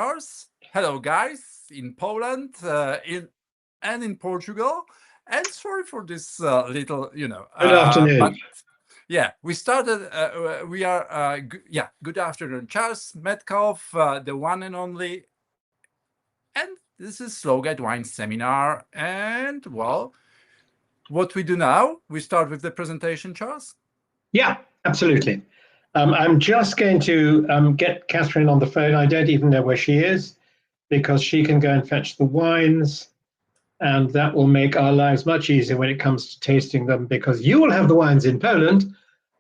Charles. Hello, guys, in Poland, in Portugal. And sorry for this little, Good but afternoon. yeah, we started. We are, yeah. Good afternoon, Charles Metcalfe, the one and only. And this is Slow Guide Wine Seminar. And well, what we do now, we start with the presentation, Charles. Yeah, absolutely. I'm just going to get Catherine on the phone. I don't even know where she is because she can go and fetch the wines, and that will make our lives much easier when it comes to tasting them because you will have the wines in Poland,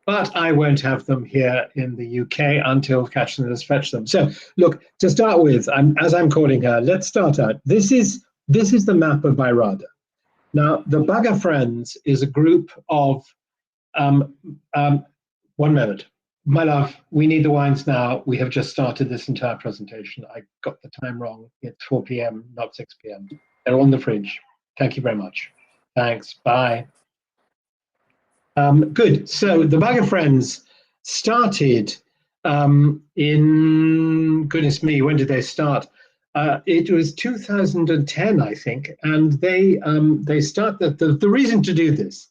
but I won't have them here in the UK until Catherine has fetched them. So, look, to start with, as I'm calling her, let's start out. This is the map of Bairrada. Now, the Baga Friends is a group of Um, um, one moment. My love, we need the wines now. We have just started this entire presentation. I got the time wrong. It's 4 p.m., not 6 p.m. They're on the fridge. Thank you very much. Thanks. Bye. Good. So the Bag of Friends started in, goodness me, when did they start? It was 2010, I think, and they started. The reason to do this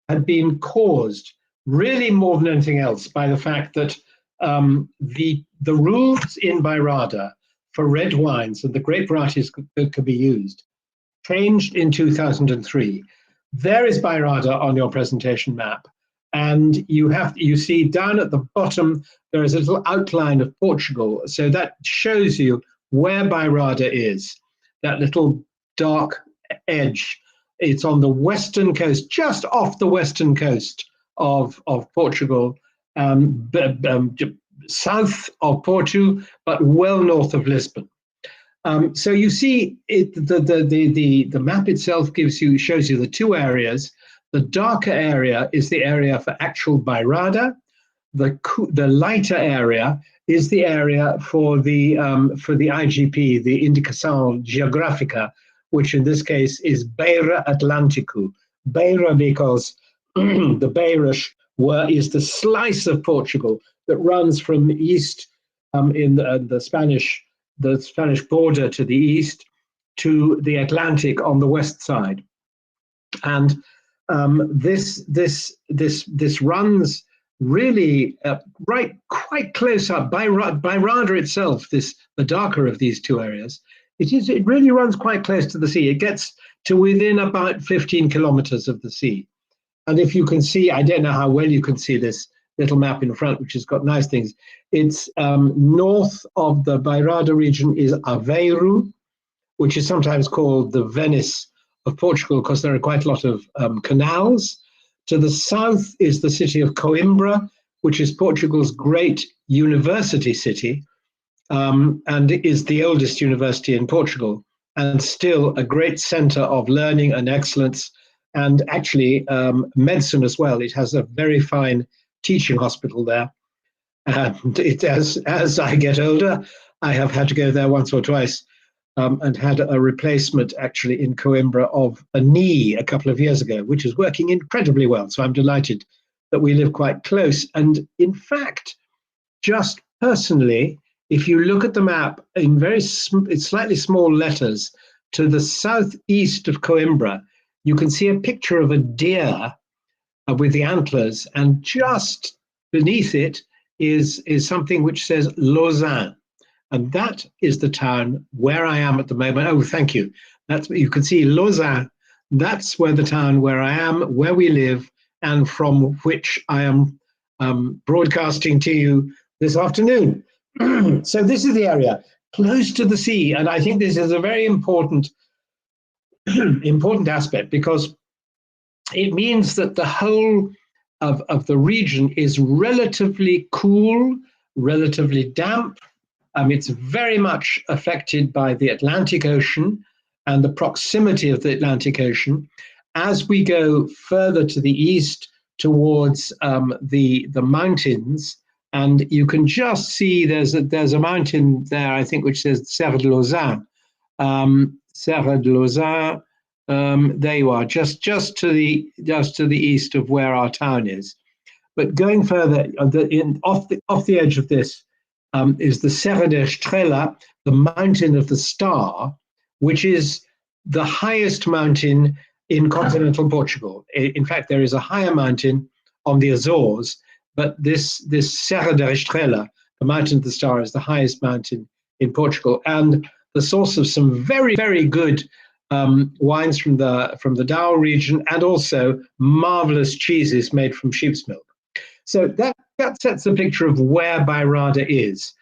had been caused really more than anything else by the fact that the rules in Bairrada for red wines and the grape varieties that could be used changed in 2003. There is Bairrada on your presentation map, and you see down at the bottom there is a little outline of Portugal, so that shows you where Bairrada is. That little dark edge. It's on the western coast, just off the western coast of Portugal, south of Porto, but well north of Lisbon. So you see, the map itself shows you the two areas. The darker area is the area for actual Bairrada. The lighter area is the area for the IGP, the Indicação Geográfica, which in this case is Beira Atlântico. Beira because the Beiras is the slice of Portugal that runs from east in the Spanish border to the east to the Atlantic on the west side, and this runs really quite close up. Bairrada itself, the darker of these two areas, it really runs quite close to the sea. It gets to within about 15 kilometers of the sea. And if you can see, I don't know how well you can see this little map in front, which has got nice things. It's north of the Bairrada region is Aveiro, which is sometimes called the Venice of Portugal because there are quite a lot of canals. To the south is the city of Coimbra, which is Portugal's great university city, and is the oldest university in Portugal, and still a great center of learning and excellence, and actually medicine as well. It has a very fine teaching hospital there. And as I get older, I have had to go there once or twice, and had a replacement actually in Coimbra of a knee a couple of years ago, which is working incredibly well. So I'm delighted that we live quite close. And in fact, just personally, if you look at the map in slightly small letters to the southeast of Coimbra, you can see a picture of a deer with the antlers, and just beneath it is something which says Lausanne. And that is the town where I am at the moment. Oh, thank you. You can see Lausanne. That's where the town where I am, where we live, and from which I am broadcasting to you this afternoon. So this is the area close to the sea, and I think this is a very important aspect because it means that the whole of the region is relatively cool, relatively damp. It's very much affected by the Atlantic Ocean and the proximity of the Atlantic Ocean. As we go further to the east towards the mountains, and you can just see there's a mountain there, I think, which says Serra de Lausanne. Serra de Lausanne. There you are, just to the east of where our town is. But going further, off the edge of this is the Serra da Estrela, the mountain of the Star, which is the highest mountain in continental Portugal. In fact, there is a higher mountain on the Azores, but this Serra da Estrela, the mountain of the Star, is the highest mountain in Portugal, and the source of some very, very good wines from the Dow region, and also marvelous cheeses made from sheep's milk. So that sets a picture of where Bairrada is.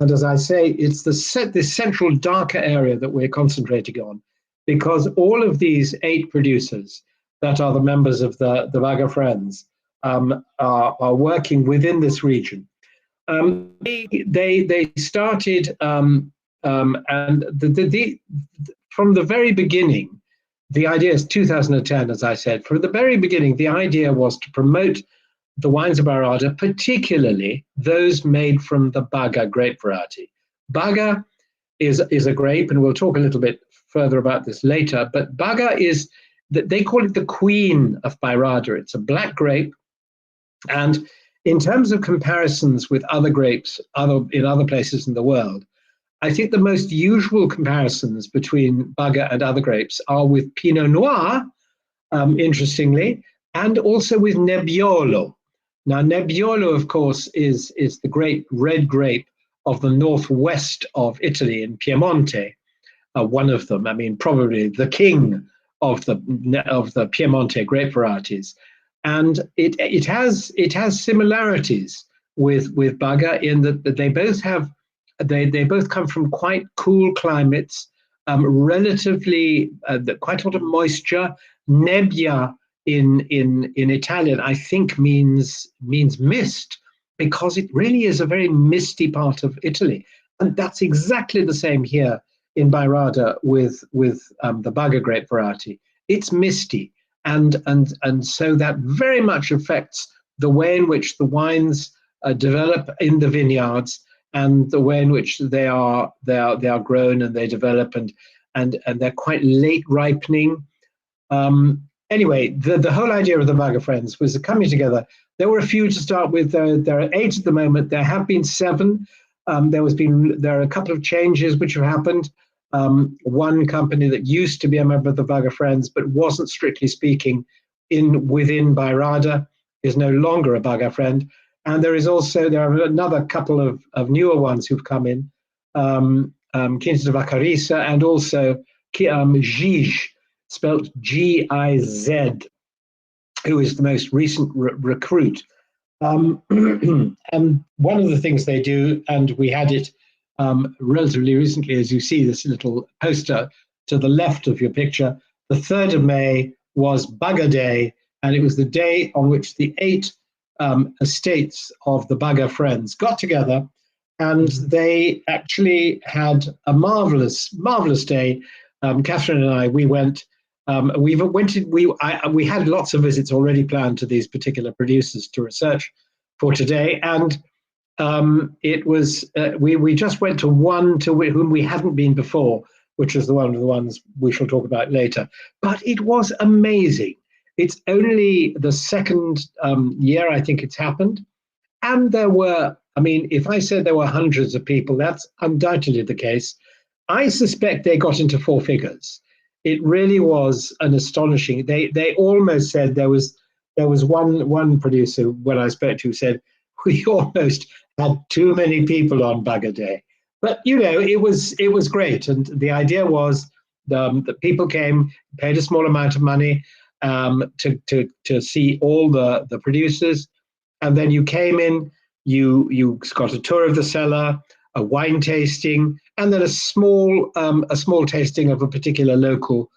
And as I say, it's this central darker area that we're concentrating on, because all of these 8 producers that are the members of the Baga Friends are working within this region. They started, and from the very beginning, the idea is 2010, as I said. From the very beginning, the idea was to promote the wines of Bairrada, particularly those made from the Baga grape variety. Baga is a grape, and we'll talk a little bit further about this later, but Baga is, they call it the queen of Bairrada. It's a black grape, and in terms of comparisons with other grapes in other places in the world, I think the most usual comparisons between Baga and other grapes are with Pinot Noir, interestingly, and also with Nebbiolo. Now, Nebbiolo, of course, is the great red grape of the northwest of Italy in Piemonte. One of them, I mean, probably the king of the Piemonte grape varieties, and it has similarities with Baga in that they both have they both come from quite cool climates, relatively quite a lot of moisture. Nebbia in Italian, I think, means mist, because it really is a very misty part of Italy, and that's exactly the same here in Bairrada with the Baga grape variety. It's misty, and so that very much affects the way in which the wines develop in the vineyards, and the way in which they are grown and they develop, and they're quite late ripening. Anyway, the whole idea of the Baga Friends was coming together. There were a few to start with. There are 8 at the moment. There have been 7. There are a couple of changes which have happened. One company that used to be a member of the Baga Friends, but wasn't strictly speaking within Bairrada, is no longer a Baga Friend. And there are another couple of newer ones who've come in, Quinta de Vacarissa, and also Giz, spelt Giz, who is the most recent recruit. And one of the things they do, and we had it relatively recently, as you see this little poster to the left of your picture, the 3rd of May was Baga Day, and it was the day on which the 8 estates of the Baga Friends got together, and they actually had a marvelous day. Catherine and I, we went. We had lots of visits already planned to these particular producers to research for today, and it was we just went to one to whom we hadn't been before, which was one of the ones we shall talk about later. But it was amazing. It's only the 2nd year I think it's happened, and there were, I mean, if I said there were hundreds of people, that's undoubtedly the case. I suspect they got into 4 figures. It really was an astonishing. They almost said there was one producer when I spoke to who said we almost had too many people on Baga Day. But it was great, and the idea was that people came, paid a small amount of money to see all the producers, and then you came in, you got a tour of the cellar, a wine tasting, and then a small tasting of a particular local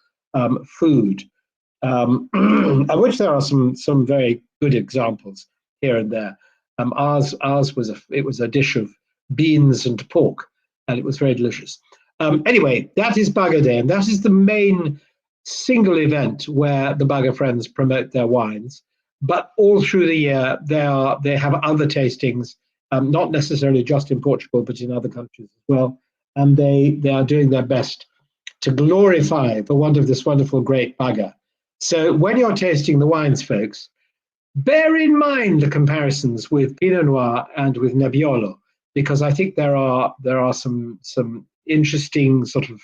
food, of which there are some very good examples here and there. Ours was a dish of beans and pork, and it was very delicious. Anyway, that is Baga Day, and that is the main single event where the Baga Friends promote their wines. But all through the year, they have other tastings, not necessarily just in Portugal, but in other countries as well. And they are doing their best to glorify the wonder of this wonderful great Baga. So when you're tasting the wines, folks, bear in mind the comparisons with Pinot Noir and with Nebbiolo, because I think there are some interesting sort of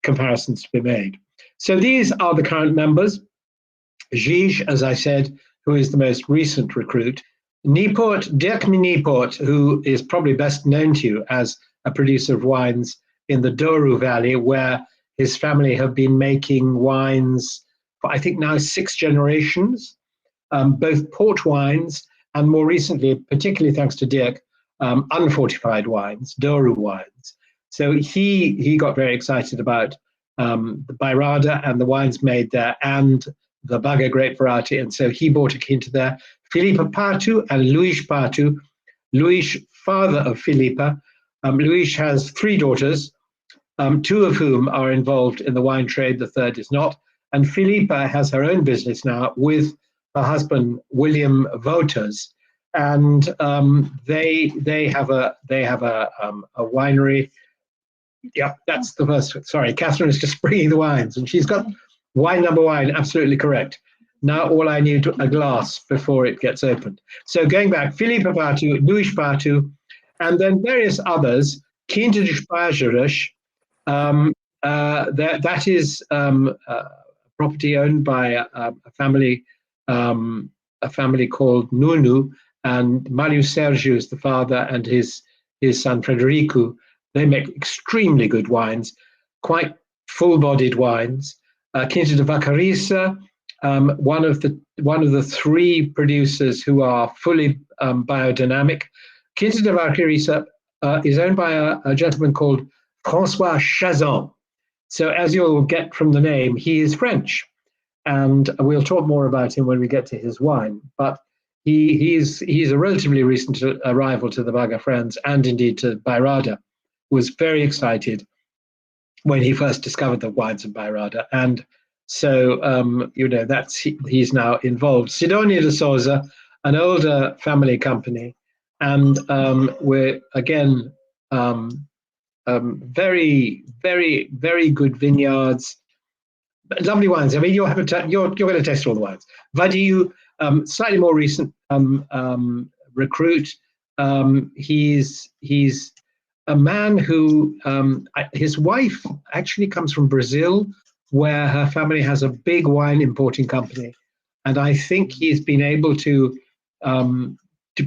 comparisons to be made. So these are the current members. Gige, as I said, who is the most recent recruit. Niepoort, Dirk Niepoort, who is probably best known to you as a producer of wines in the Douro Valley, where his family have been making wines for, I think, now 6 generations, both port wines and more recently, particularly thanks to Dirk, unfortified wines, Douro wines. So he got very excited about the Bairrada and the wines made there and the Baga grape variety, and so he bought a quinta there. Filipa Patu and Luis Patu. Luis, father of Filipa. Luis has 3 daughters, 2 of whom are involved in the wine trade, the third is not. And Filipa has her own business now with her husband William Wouters, and they have a winery. Yeah, that's the first. Sorry, Catherine is just bringing the wines, and she's got wine number one, absolutely correct. Now all I need a glass before it gets opened. So going back, Filipa Patu, Luis Patu, and then various others. Quinta dos Pájaros, that is property owned by a family called Nuno, and Mário Sérgio is the father, and his son Frederico. They make extremely good wines, quite full-bodied wines. Quinta de Vacarissa, one of the 3 producers who are fully biodynamic. Quinta de Vacarissa is owned by a gentleman called François Chazon. So as you'll get from the name, he is French, and we'll talk more about him when we get to his wine. But he's a relatively recent arrival to the Baga Friends and indeed to Bairrada. Was very excited when he first discovered the wines of Bairrada, and so he's now involved. Sidonia de Souza, an older family company, and we're again very, very, very good vineyards, lovely wines. I mean, you're going to taste all the wines. Vadiu, slightly more recent recruit. He's a man who, his wife actually comes from Brazil, where her family has a big wine importing company. And I think he's been able to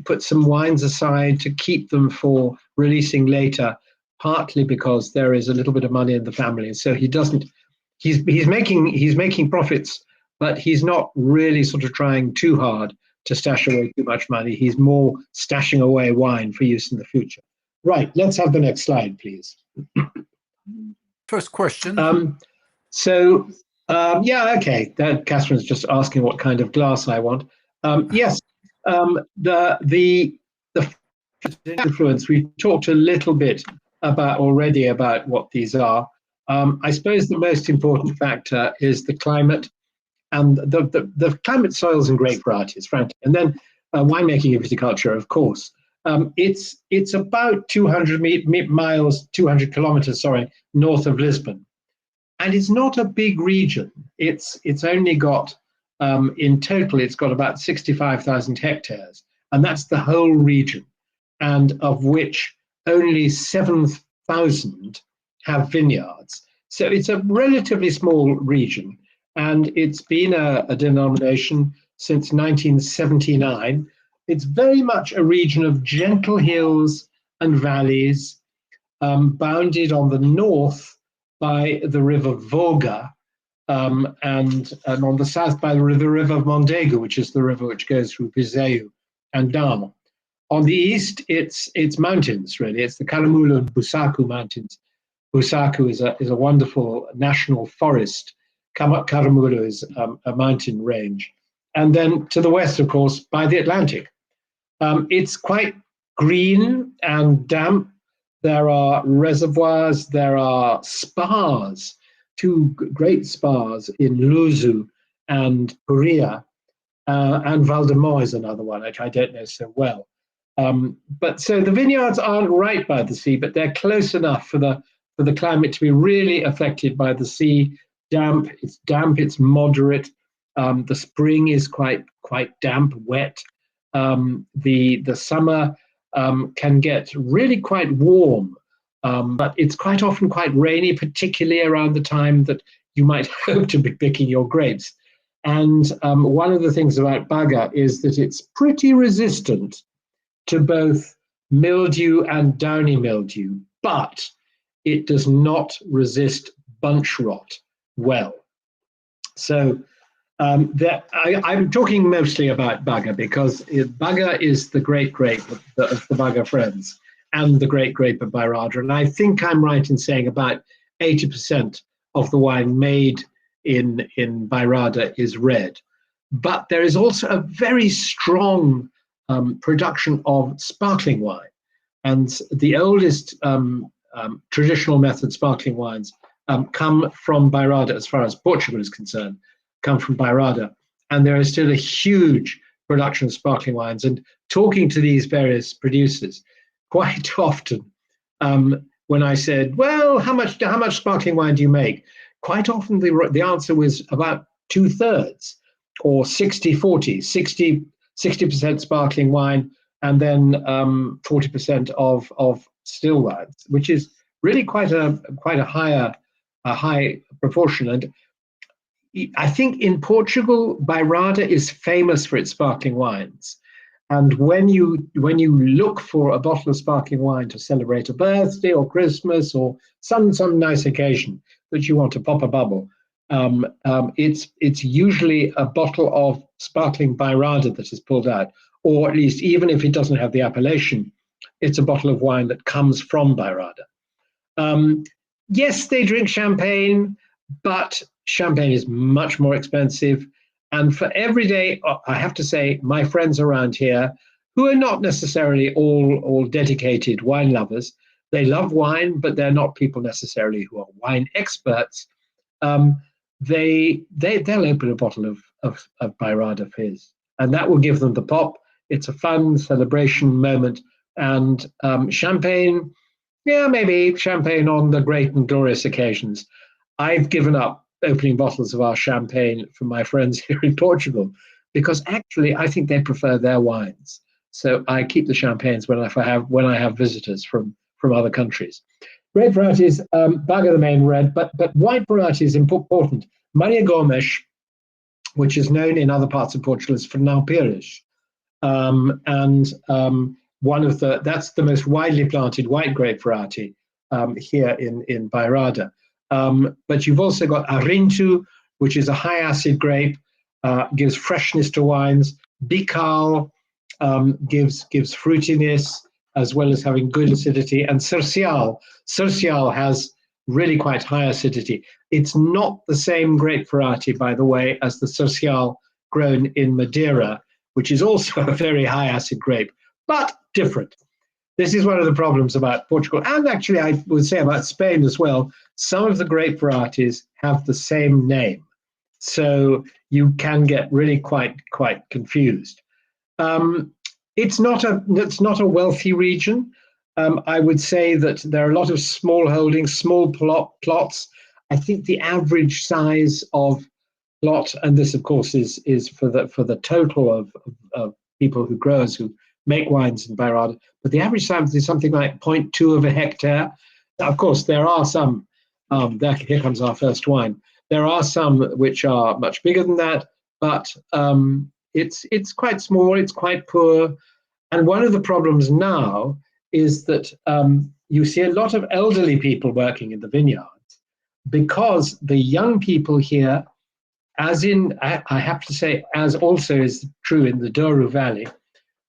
put some wines aside to keep them for releasing later, partly because there is a little bit of money in the family. So he's making profits, but he's not really sort of trying too hard to stash away too much money. He's more stashing away wine for use in the future. Right, let's have the next slide, please. First question. Okay. Catherine's just asking what kind of glass I want. Yes, the influence, we've talked a little bit already about what these are. I suppose the most important factor is the climate and the climate, soils, and grape varieties, frankly, and then winemaking and viticulture, of course. It's about 200 kilometers, north of Lisbon, and it's not a big region. It's only got in total, it's got about 65,000 hectares, and that's the whole region, and of which only 7,000 have vineyards. So it's a relatively small region, and it's been a denomination since 1979. It's very much a region of gentle hills and valleys, bounded on the north by the river Voga, and on the south by the river Mondego, which is the river which goes through Viseu and down. On the east, it's mountains, really. It's the Caramulo and Busaku mountains. Busaku is a wonderful national forest. Caramulo is a mountain range. And then to the west, of course, by the Atlantic. It's quite green and damp. There are reservoirs, there are spas, 2 great spas in Luzu and Puria, and Valdemar is another one, which I don't know so well. But so the vineyards aren't right by the sea, but they're close enough for the climate to be really affected by the sea. It's moderate. The spring is quite damp, wet. The summer can get really quite warm, but it's quite often quite rainy, particularly around the time that you might hope to be picking your grapes. And one of the things about Baga is that it's pretty resistant to both mildew and downy mildew, but it does not resist bunch rot well. So I'm talking mostly about Baga because Baga is the great grape of the Baga friends and the great grape of Bairrada. And I think I'm right in saying about 80% of the wine made in Bairrada is red. But there is also a very strong production of sparkling wine. And the oldest traditional method sparkling wines come from Bairrada, as far as Portugal is concerned, come from Bairrada. And there is still a huge production of sparkling wines. And talking to these various producers, quite often, when I said, well, how much sparkling wine do you make? Quite often the answer was about 2/3 or 60-40, 60% sparkling wine and then 40% of still wines, which is really quite a high proportion. And I think in Portugal, Bairrada is famous for its sparkling wines. And when you look for a bottle of sparkling wine to celebrate a birthday or Christmas or some nice occasion that you want to pop a bubble, it's usually a bottle of sparkling Bairrada that is pulled out, or at least even if it doesn't have the appellation, it's a bottle of wine that comes from Bairrada. Yes, they drink champagne, but champagne is much more expensive. And for every day, I have to say, my friends around here, who are not necessarily all dedicated wine lovers, they love wine, but they're not people necessarily who are wine experts. They'll open a bottle of Bairrada Fizz, and that will give them the pop. It's a fun celebration moment, and champagne, yeah, maybe champagne on the great and glorious occasions. I've given up opening bottles of our champagne for my friends here in Portugal because actually I think they prefer their wines. So I keep the champagnes when I have visitors from other countries. Red varieties, Baga the main red, but white varieties important. Maria Gomes, which is known in other parts of Portugal as Fernão Pires, that's the most widely planted white grape variety here in Bairrada. But you've also got Arinto, which is a high acid grape, gives freshness to wines. Bical gives fruitiness as well as having good acidity. And Cercial has really quite high acidity. It's not the same grape variety, by the way, as the Cercial grown in Madeira, which is also a very high acid grape, but different. This is one of the problems about Portugal, and actually I would say about Spain as well. Some of the grape varieties have the same name, so you can get really quite confused. It's not a wealthy region. I would say that there are a lot of small holdings, small plots. I think the average size of plot, and this of course is for the total of people who growers who make wines in Bairrada, but the average size is something like 0.2 of a hectare. Of course, there are some, here comes our first wine. There are some which are much bigger than that, but it's quite small, it's quite poor. And one of the problems now is that you see a lot of elderly people working in the vineyards because the young people here, as in, I have to say, as also is true in the Douro Valley,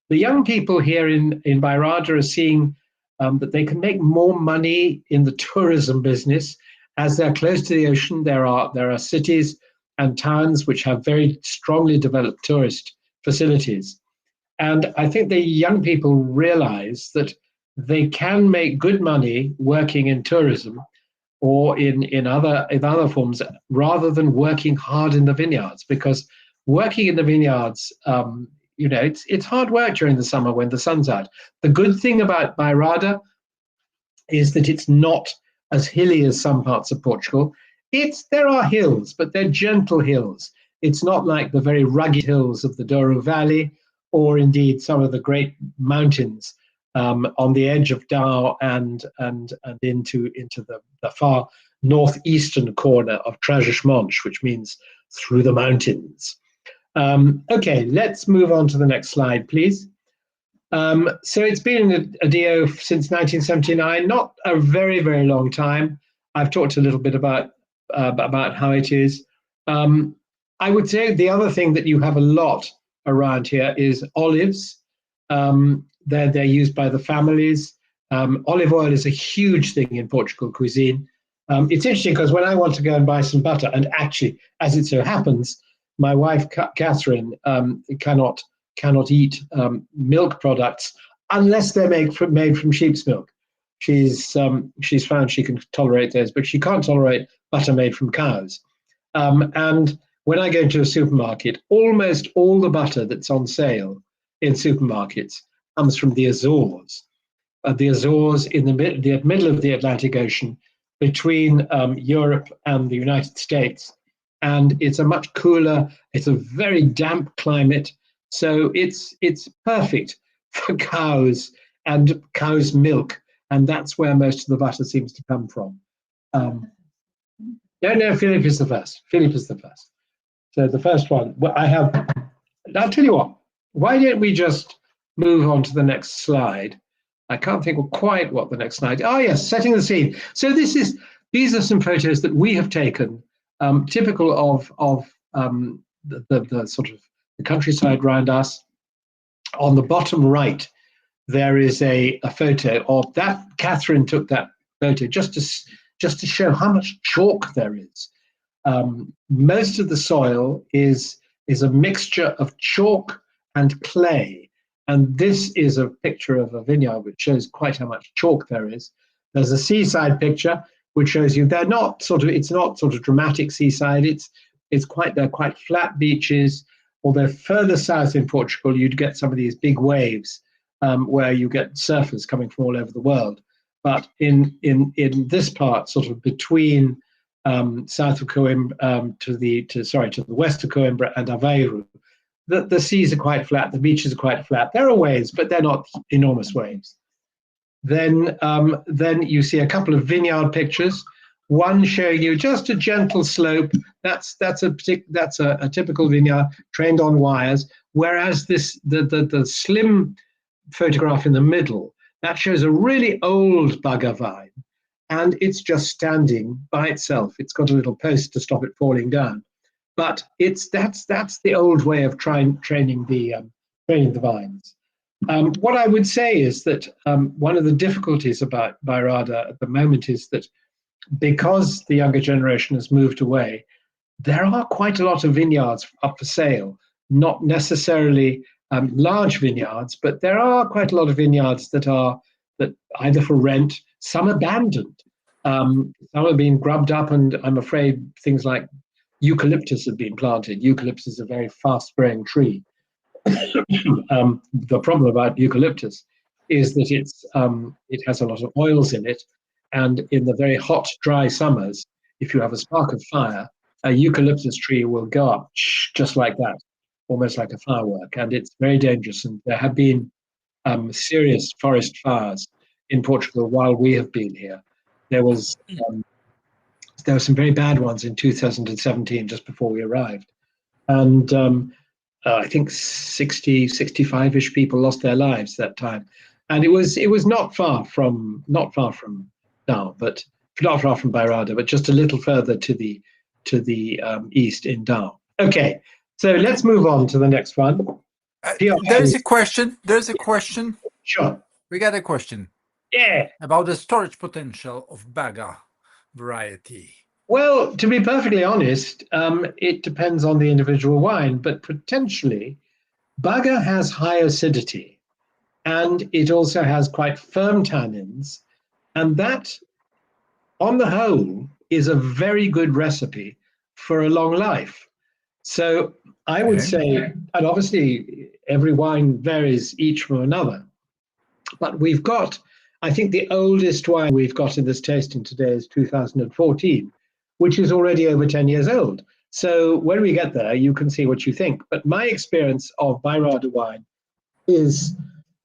the young people here in Bairrada are seeing that they can make more money in the tourism business. As they're close to the ocean, there are cities and towns which have very strongly developed tourist facilities. And I think the young people realize that they can make good money working in tourism or in other forms rather than working hard in the vineyards, because working in the vineyards, it's hard work during the summer when the sun's out. The good thing about Bairrada is that it's not as hilly as some parts of Portugal. There are hills, but they're gentle hills. It's not like the very rugged hills of the Douro Valley, or indeed some of the great mountains on the edge of Dow and into the far northeastern corner of Trás-os-Montes, which means through the mountains. Okay, let's move on to the next slide, please. So it's been a DO since 1979, not a very, very long time. I've talked a little bit about how it is. I would say the other thing that you have a lot around here is olives. They're used by the families. Olive oil is a huge thing in Portugal cuisine. It's interesting because when I want to go and buy some butter, and actually, as it so happens, my wife Catherine cannot eat milk products unless they're made from sheep's milk. She's found she can tolerate those, but she can't tolerate butter made from cows. And when I go into a supermarket, almost all the butter that's on sale in supermarkets comes from the Azores. The Azores in the middle of the Atlantic Ocean, between Europe and the United States. And it's a much cooler, it's a very damp climate. So it's perfect for cows and cow's milk. And that's where most of the butter seems to come from. No, Philip is the first. Philip is the first. So the first one, I'll tell you what, why don't we just move on to the next slide? I can't think of quite what the next slide. Oh yes, setting the scene. So these are some photos that we have taken, typical of the sort of the countryside around us. On the bottom right, there is a photo of that. Catherine took that photo just to show how much chalk there is. Most of the soil is a mixture of chalk and clay. And this is a picture of a vineyard which shows quite how much chalk there is. There's a seaside picture which shows you it's not sort of dramatic seaside. They're quite flat beaches. Although further south in Portugal, you'd get some of these big waves where you get surfers coming from all over the world. But in this part, sort of between south of Coimbra to the west of Coimbra and Aveiro, the seas are quite flat, the beaches are quite flat. There are waves, but they're not enormous waves. Then you see a couple of vineyard pictures. One showing you just a gentle slope. That's a typical vineyard trained on wires. Whereas the slim photograph in the middle, that shows a really old Baga vine, and it's just standing by itself. It's got a little post to stop it falling down. But that's the old way of training the vines. What I would say is that one of the difficulties about Bairrada at the moment is that because the younger generation has moved away, there are quite a lot of vineyards up for sale. Not necessarily large vineyards, but there are quite a lot of vineyards that either for rent, some abandoned, some have been grubbed up, and I'm afraid things like eucalyptus have been planted. Eucalyptus is a very fast-growing tree. The problem about eucalyptus is that it has a lot of oils in it, and in the very hot, dry summers, if you have a spark of fire, a eucalyptus tree will go up just like that, almost like a firework, and it's very dangerous. And there have been serious forest fires in Portugal while we have been here. There were some very bad ones in 2017, just before we arrived. And I think 65-ish people lost their lives that time. And it was not far from Down, but not far from Bairrada, but just a little further to the east in Down. Okay, so let's move on to the next one. There's a question. Sure. We got a question. Yeah. About the storage potential of Baga variety. Well, to be perfectly honest, it depends on the individual wine, but potentially Baga has high acidity, and it also has quite firm tannins, and that, on the whole, is a very good recipe for a long life. So I would say, and obviously every wine varies each from another, but we've got, I think the oldest wine we've got in this tasting today is 2014, which is already over 10 years old. So when we get there, you can see what you think. But my experience of Bairrada wine is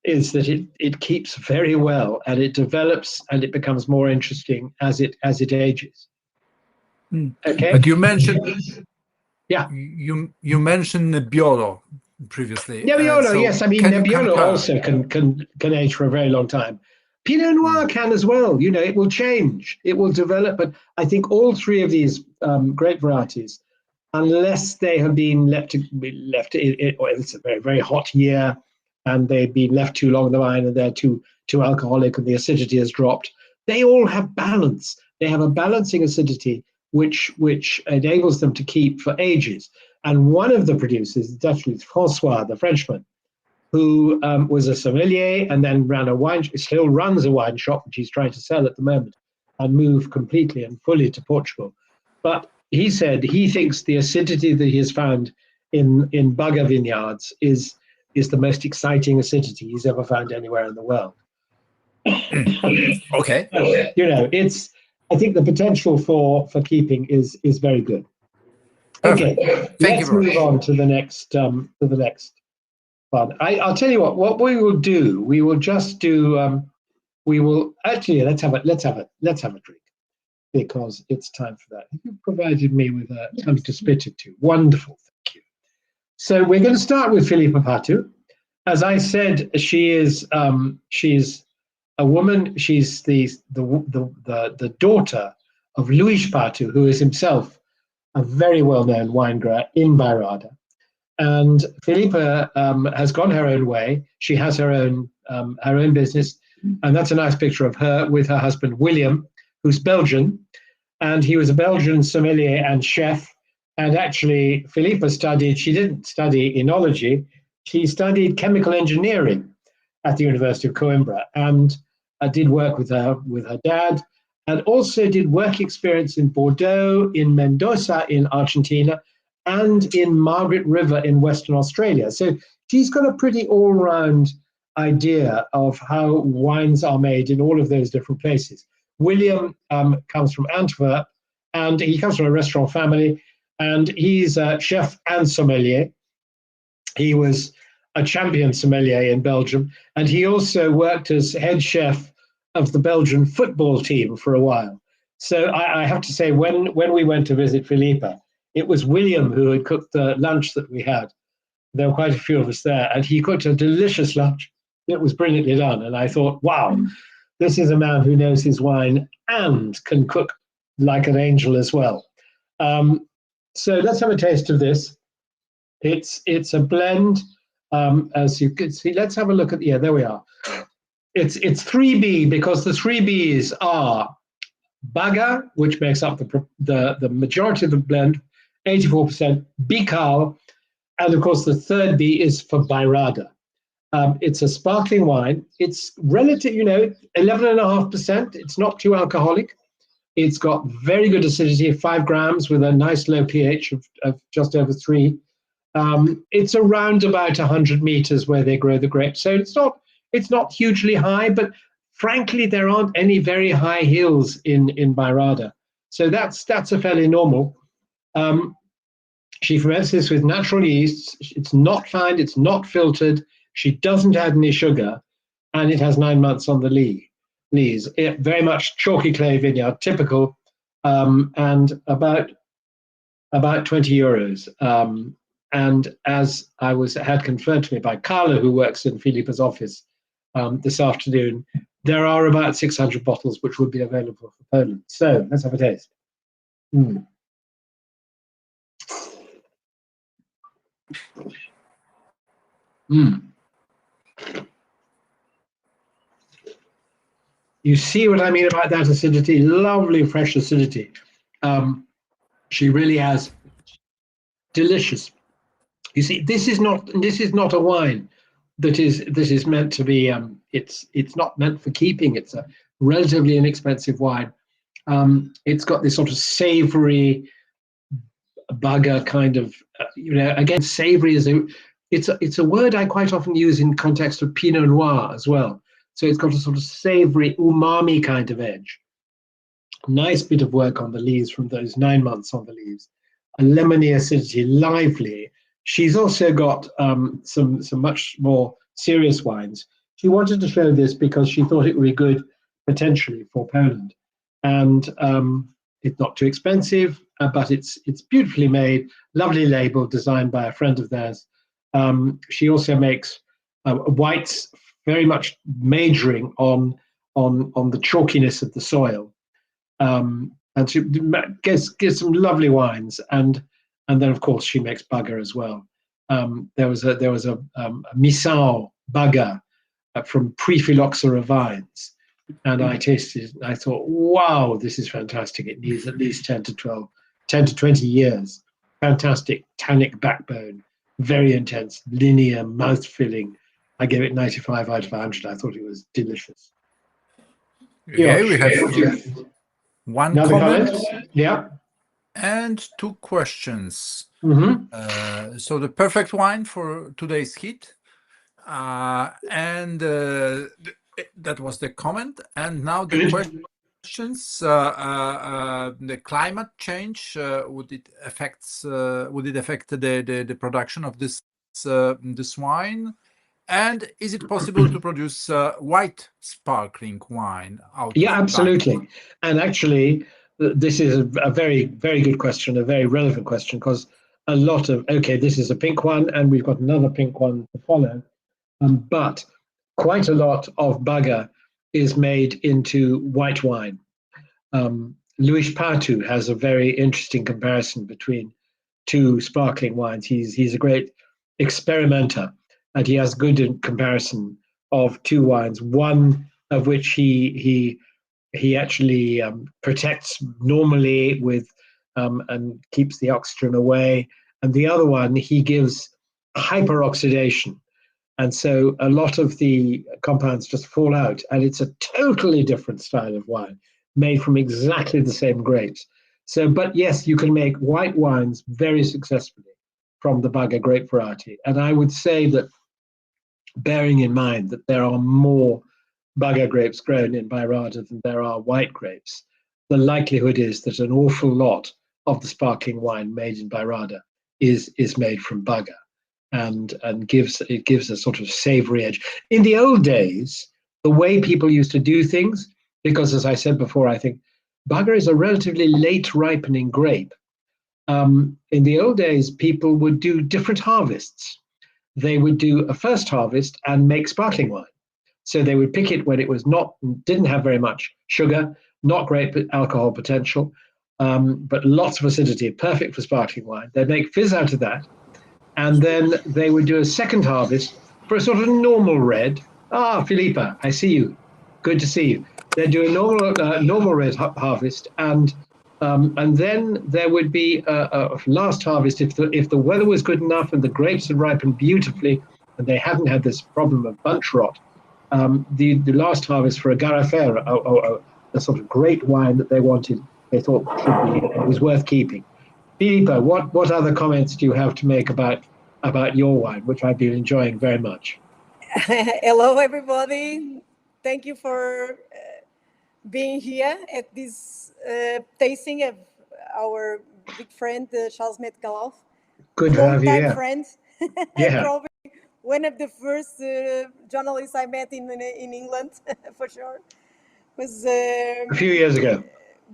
is that it keeps very well, and it develops, and it becomes more interesting as it ages. Okay. But you mentioned Yeah. you mentioned Nebbiolo previously. Nebbiolo, So yes. I mean, can you Nebbiolo compare? also can age for a very long time. Pinot Noir can as well. You know, it will change, it will develop. But I think all three of these great varieties, unless they have been left, or it's a very, very hot year, and they've been left too long in the vine, and they're too alcoholic, and the acidity has dropped, they all have balance. They have a balancing acidity which enables them to keep for ages. And one of the producers is actually Francois, the Frenchman, who was a sommelier and then still runs a wine shop, which he's trying to sell at the moment and move completely and fully to Portugal. But he said he thinks the acidity that he has found in Baga vineyards is the most exciting acidity he's ever found anywhere in the world. Okay. You know, I think the potential for keeping is very good. Perfect. Okay, Thank you let's very move much. on to the next one. I'll tell you what we will do. We will just do. We will actually let's have a drink, because it's time for that. You provided me with something to spit it to. Wonderful, thank you. So we're going to start with Philippa Patu. As I said, she's a woman. She's the daughter of Luis Patu, who is himself a very well-known wine grower in Bairrada. And Philippa has gone her own way. She has her own business, and that's a nice picture of her with her husband William, who's Belgian, and he was a Belgian sommelier and chef. And actually, Philippa she didn't study enology, she studied chemical engineering at the University of Coimbra, and did work with her dad, and also did work experience in Bordeaux, in Mendoza in Argentina, and in Margaret River in Western Australia. So she's got a pretty all-round idea of how wines are made in all of those different places. William comes from Antwerp, and he comes from a restaurant family, and he's a chef and sommelier. He was a champion sommelier in Belgium, and he also worked as head chef of the Belgian football team for a while. So I have to say, when we went to visit Philippa, it was William who had cooked the lunch that we had. There were quite a few of us there, and he cooked a delicious lunch. It was brilliantly done, and I thought, wow, this is a man who knows his wine and can cook like an angel as well. So let's have a taste of this. It's a blend, as you can see. Let's have a look at there we are. It's 3B, because the 3Bs are Baga, which makes up the majority of the blend, 84%, Bical, and of course the third B is for Bairrada. It's a sparkling wine. It's relative, 11.5%. It's not too alcoholic. It's got very good acidity, 5 grams, with a nice low pH of just over 3. It's around about 100 meters where they grow the grapes, so it's not hugely high, but frankly, there aren't any very high hills in Bairrada, so that's a fairly normal. She ferments this with natural yeasts. It's not fined, it's not filtered. She doesn't add any sugar, and it has 9 months on the lees. Very much chalky clay vineyard, typical, and about 20 euros. And as had confirmed to me by Carla, who works in Philippa's office this afternoon, there are about 600 bottles which would be available for Poland. So let's have a taste. You see what I mean about that acidity? Lovely, fresh acidity. She really has delicious. You see, this is not a wine that is meant to be. It's not meant for keeping. It's a relatively inexpensive wine. It's got this sort of savory Baga kind of. Again, savory is it's a word I quite often use in context of Pinot Noir as well. So it's got a sort of savory umami kind of edge. Nice bit of work on the leaves from those 9 months on the leaves. A lemony acidity, lively. She's also got some much more serious wines. she wanted to show this because she thought it would be good potentially for Poland, and it's not too expensive, but it's beautifully made, lovely label designed by a friend of theirs. She also makes whites, very much majoring on the chalkiness of the soil, and she gets some lovely wines, and then of course she makes Baga as well. There was a Misao Baga from Prephyloxera vines, and I tasted it and I thought, wow, this is fantastic. It needs at least 10 to 20 years. Fantastic tannic backbone, very intense, linear, mouth filling. I gave it 95 out of 100. I thought it was delicious. Okay, we have one Another comment comment? Yeah. and two questions. Mm-hmm. So the perfect wine for today's heat, and that was the comment. And now the Good. questions: the climate change, would it affect the production of this wine? And is it possible to produce white sparkling wine out Yeah, of absolutely. And actually, this is a very, very good question, a very relevant question, because a lot of, okay, this is a pink one, and we've got another pink one to follow. But quite a lot of Baga is made into white wine. Luis Patu has a very interesting comparison between two sparkling wines. He's a great experimenter, and he has good comparison of two wines. One of which he actually protects normally with and keeps the oxygen away, and the other one he gives hyperoxidation, and so a lot of the compounds just fall out, and it's a totally different style of wine made from exactly the same grapes. So, but yes, you can make white wines very successfully from the Baga grape variety. And I would say that, bearing in mind that there are more Baga grapes grown in Bairrada than there are white grapes, the likelihood is that an awful lot of the sparkling wine made in Bairrada is made from Baga, and gives a sort of savory edge. In the old days, the way people used to do things, because as I said before, I think Baga is a relatively late ripening grape. In the old days, people would do different harvests. They would do a first harvest and make sparkling wine. So they would pick it when it was not didn't have very much sugar, not great alcohol potential, but lots of acidity, perfect for sparkling wine. They'd make fizz out of that, and then they would do a second harvest for a sort of normal red. Ah, Filipa, I see you. Good to see you. They'd do a normal red harvest, and then there would be a last harvest if the weather was good enough and the grapes had ripened beautifully and they hadn't had this problem of bunch rot. The last harvest for a Garrafera, a sort of great wine that they wanted, they thought was worth keeping. Filipa, what other comments do you have to make about your wine, which I've been enjoying very much? Hello, everybody. Thank you for being here at this tasting of our big friend Charles Metcalfe, Good to long have you time here. friend, Yeah, probably one of the first journalists I met in England for sure. Was a few years ago.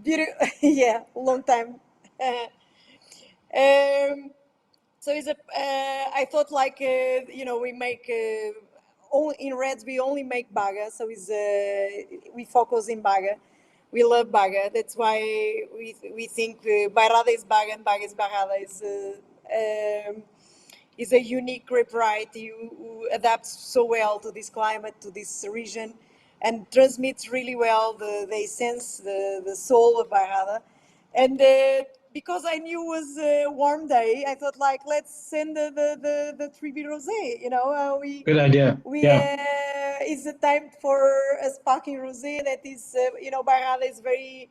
beautiful, yeah, long time. um, so it's a. I thought like we make only in Reds we only make Baga, so it's we focus in Baga. We love Baga. That's why we think Bairrada is Baga and Baga is Bairrada is a unique grape variety who adapts so well to this climate, to this region, and transmits really well the essence, the soul of Bairrada. And because I knew it was a warm day, I thought like let's send the tribute rosé. Good idea. We Yeah. it's a time for a sparkling rosé that is Bairrada is very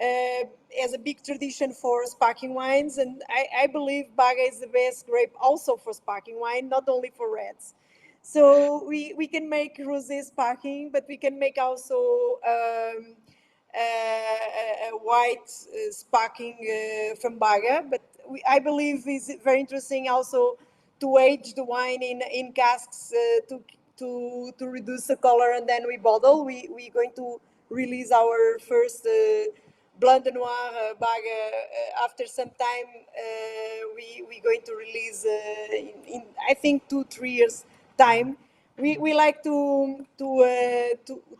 uh, has a big tradition for sparkling wines, and I believe Baga is the best grape also for sparkling wine, not only for reds. So we can make rosé sparkling, but we can make also a white sparkling from Baga. But I believe is very interesting also to age the wine in casks to reduce the color, and then we bottle. We're going to release our first Blanc de Noir Baga after some time. We're going to release in I think 2-3 years time. We like to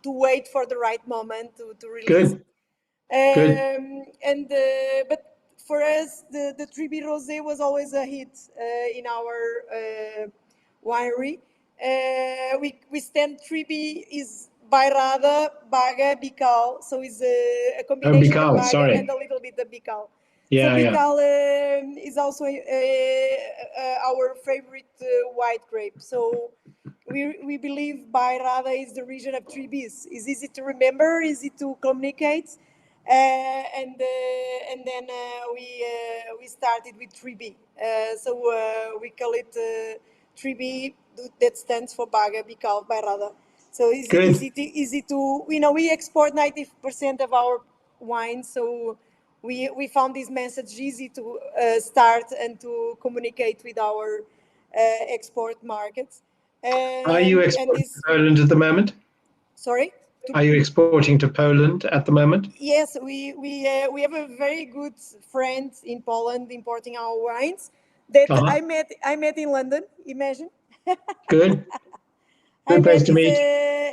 wait for the right moment to release. Good. Good. And but for us, the 3B Rosé was always a hit in our winery. We stand 3B is Bairrada, Baga, Bical, so it's a Oh, combination of Bicol, Baga sorry. and a little bit of Bical. So Yeah, yeah. Bical is also our favorite white grape. So we believe Bairrada is the region of 3Bs. It's easy to remember, easy to communicate, and then we started with 3B. So we call it 3B. That stands for Baga, Bical, Bairrada. So it's Good. easy to we export 90% of our wine. So we found this message easy to start and to communicate with our export markets. Are you And exporting to this, Poland at the moment? sorry. To, Are you exporting to Poland at the moment? yes, we have a very good friend in Poland importing our wines that Uh-huh. I met in London. Imagine. Good. I Good place met to meet.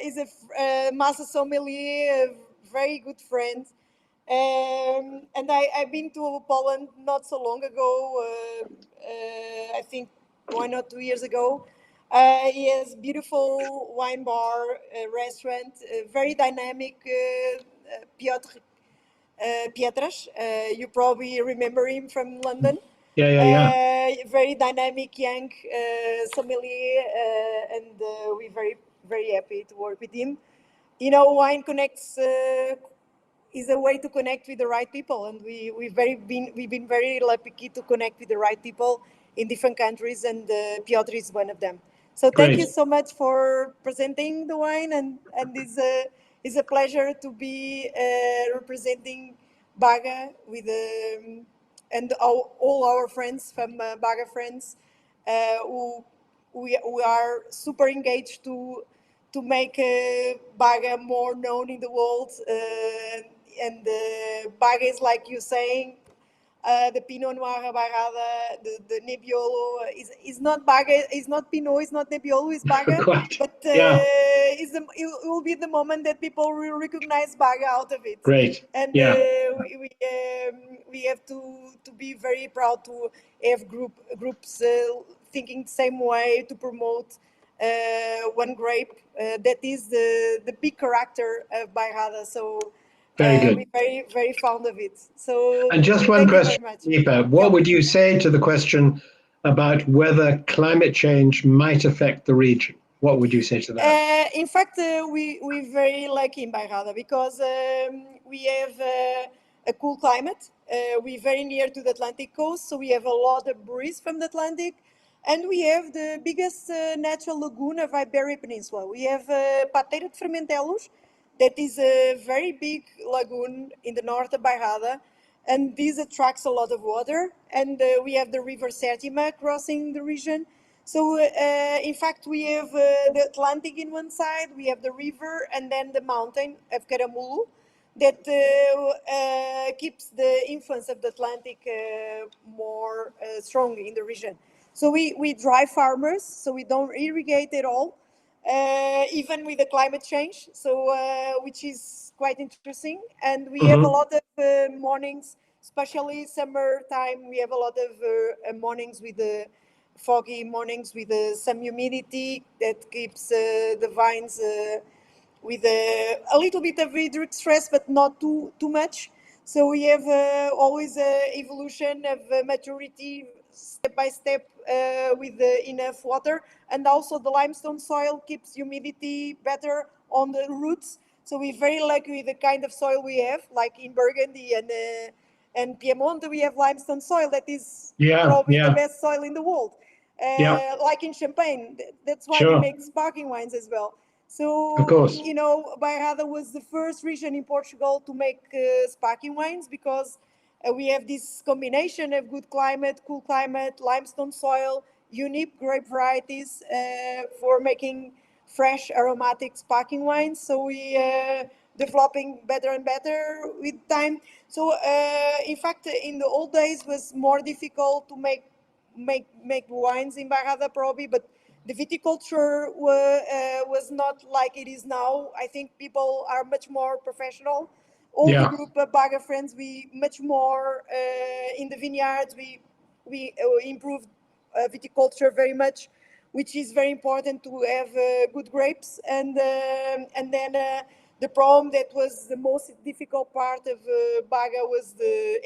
is a master sommelier, a very good friend, and I've been to Poland not so long ago. I think 1 or 2 years ago. He has beautiful wine bar, restaurant, very dynamic. Piotr Pietras. You probably remember him from London. Yeah, yeah, yeah. Very dynamic young sommelier, and we're very happy to work with him. Wine connects is a way to connect with the right people, and we've been very lucky to connect with the right people in different countries, and Piotr is one of them. So thank you Great. so much for presenting the wine, and it's a pleasure to be representing Baga with and all our friends from Baga friends who we are super engaged to make Baga more known in the world. And Baga is like you saying, the Pinot Noir Barrada, the Nebbiolo is not Baga, is not Pinot, is not Nebbiolo, is Baga. Quite. But Yeah. it will be the moment that people will recognize Baga out of it. Great. And Yeah. we have to be very proud to have groups thinking the same way to promote one grape that is the big character of Bairrada. So Very we're good. very fond of it. So And just one thank you very question, much. Deepa. Yeah. What would you say to the question about whether climate change might affect the region? What would you say to that? In fact, we're very lucky in Bairrada because we have a cool climate. We're very near to the Atlantic coast, so we have a lot of breeze from the Atlantic. And we have the biggest natural lagoon of Iberian Peninsula. We have Pateira de Fermentelos, that is a very big lagoon in the north of Bairrada. And this attracts a lot of water. And we have the River Sétima crossing the region. So, in fact, we have the Atlantic in one side, we have the river, and then the mountain of Caramulu that keeps the influence of the Atlantic more strong in the region. So we dry farmers, so we don't irrigate at all, even with the climate change. So which is quite interesting, and we have a Mm-hmm. lot of mornings, especially summertime. We have a lot of mornings with the foggy mornings with some humidity that keeps the vines with a little bit of hydric stress, but not too much. So we have always evolution of maturity step by step with enough water, and also the limestone soil keeps humidity better on the roots. So we're very lucky with the kind of soil we have, like in Burgundy and Piemonte, we have limestone soil that is Yeah, probably the yeah, best soil in the world. yeah. Like in Champagne, that's why we Sure. make sparkling wines as well. Of So, course. Bairrada was the first region in Portugal to make sparkling wines because we have this combination of good climate, cool climate, limestone soil, unique grape varieties for making fresh aromatic sparkling wines. So we developing better and better with time. So in fact, in the old days was more difficult to make wines in Barrada probably, but the viticulture was not like it is now. I think people are much more professional. All the Yeah. group of Baga friends, we much more in the vineyards. We improved viticulture very much, which is very important to have good grapes. And then the problem that was the most difficult part of Baga was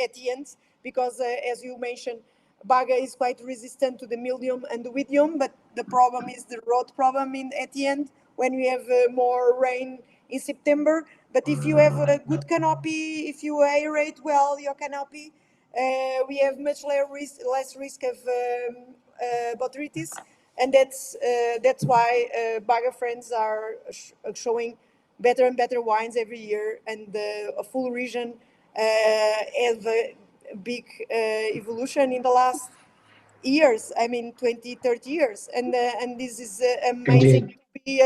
at the end, because as you mentioned, Baga is quite resistant to the mildium and the widium, but the problem is the rot problem at the end when we have more rain in September. But if you have a good canopy, if you aerate well your canopy, we have much less risk of botrytis, and that's why Baga friends are showing better and better wines every year, and a full region have a big evolution in the last years. I mean, 20, 30 years, and this is amazing Indeed. to be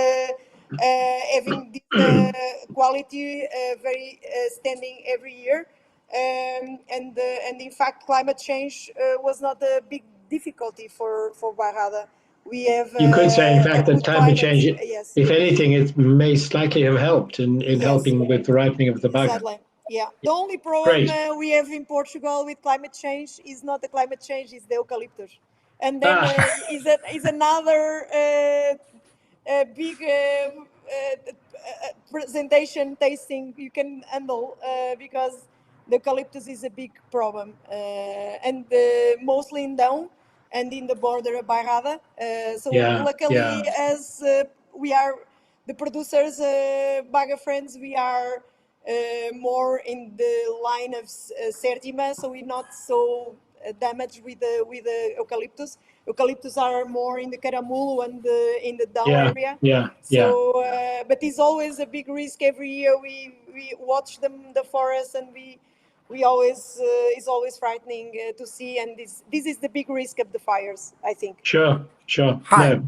having this quality very standing every year. And in fact, climate change was not a big difficulty for Barrada. We have You could say, in a fact, that good climate climate. change, Yes, if anything, it may slightly have helped in yes, helping with the ripening of the Baga. exactly. Yeah. The only problem Great. we have in Portugal with climate change is not the climate change; is the eucalyptus, and then Ah, is another big presentation tasting you can handle because the eucalyptus is a big problem, and mostly in down and in the border of Bairrada. So yeah, luckily, yeah, as we are the producers, Baga friends, we are more in the line of Sertima, so we're not so damaged with the eucalyptus. Eucalyptus are more in the Caramulo and in the down yeah, area. yeah, yeah. So, but it's always a big risk every year. We watch the forest, and we always it's always frightening to see. And this is the big risk of the fires, I think. Sure, sure. Hi, No,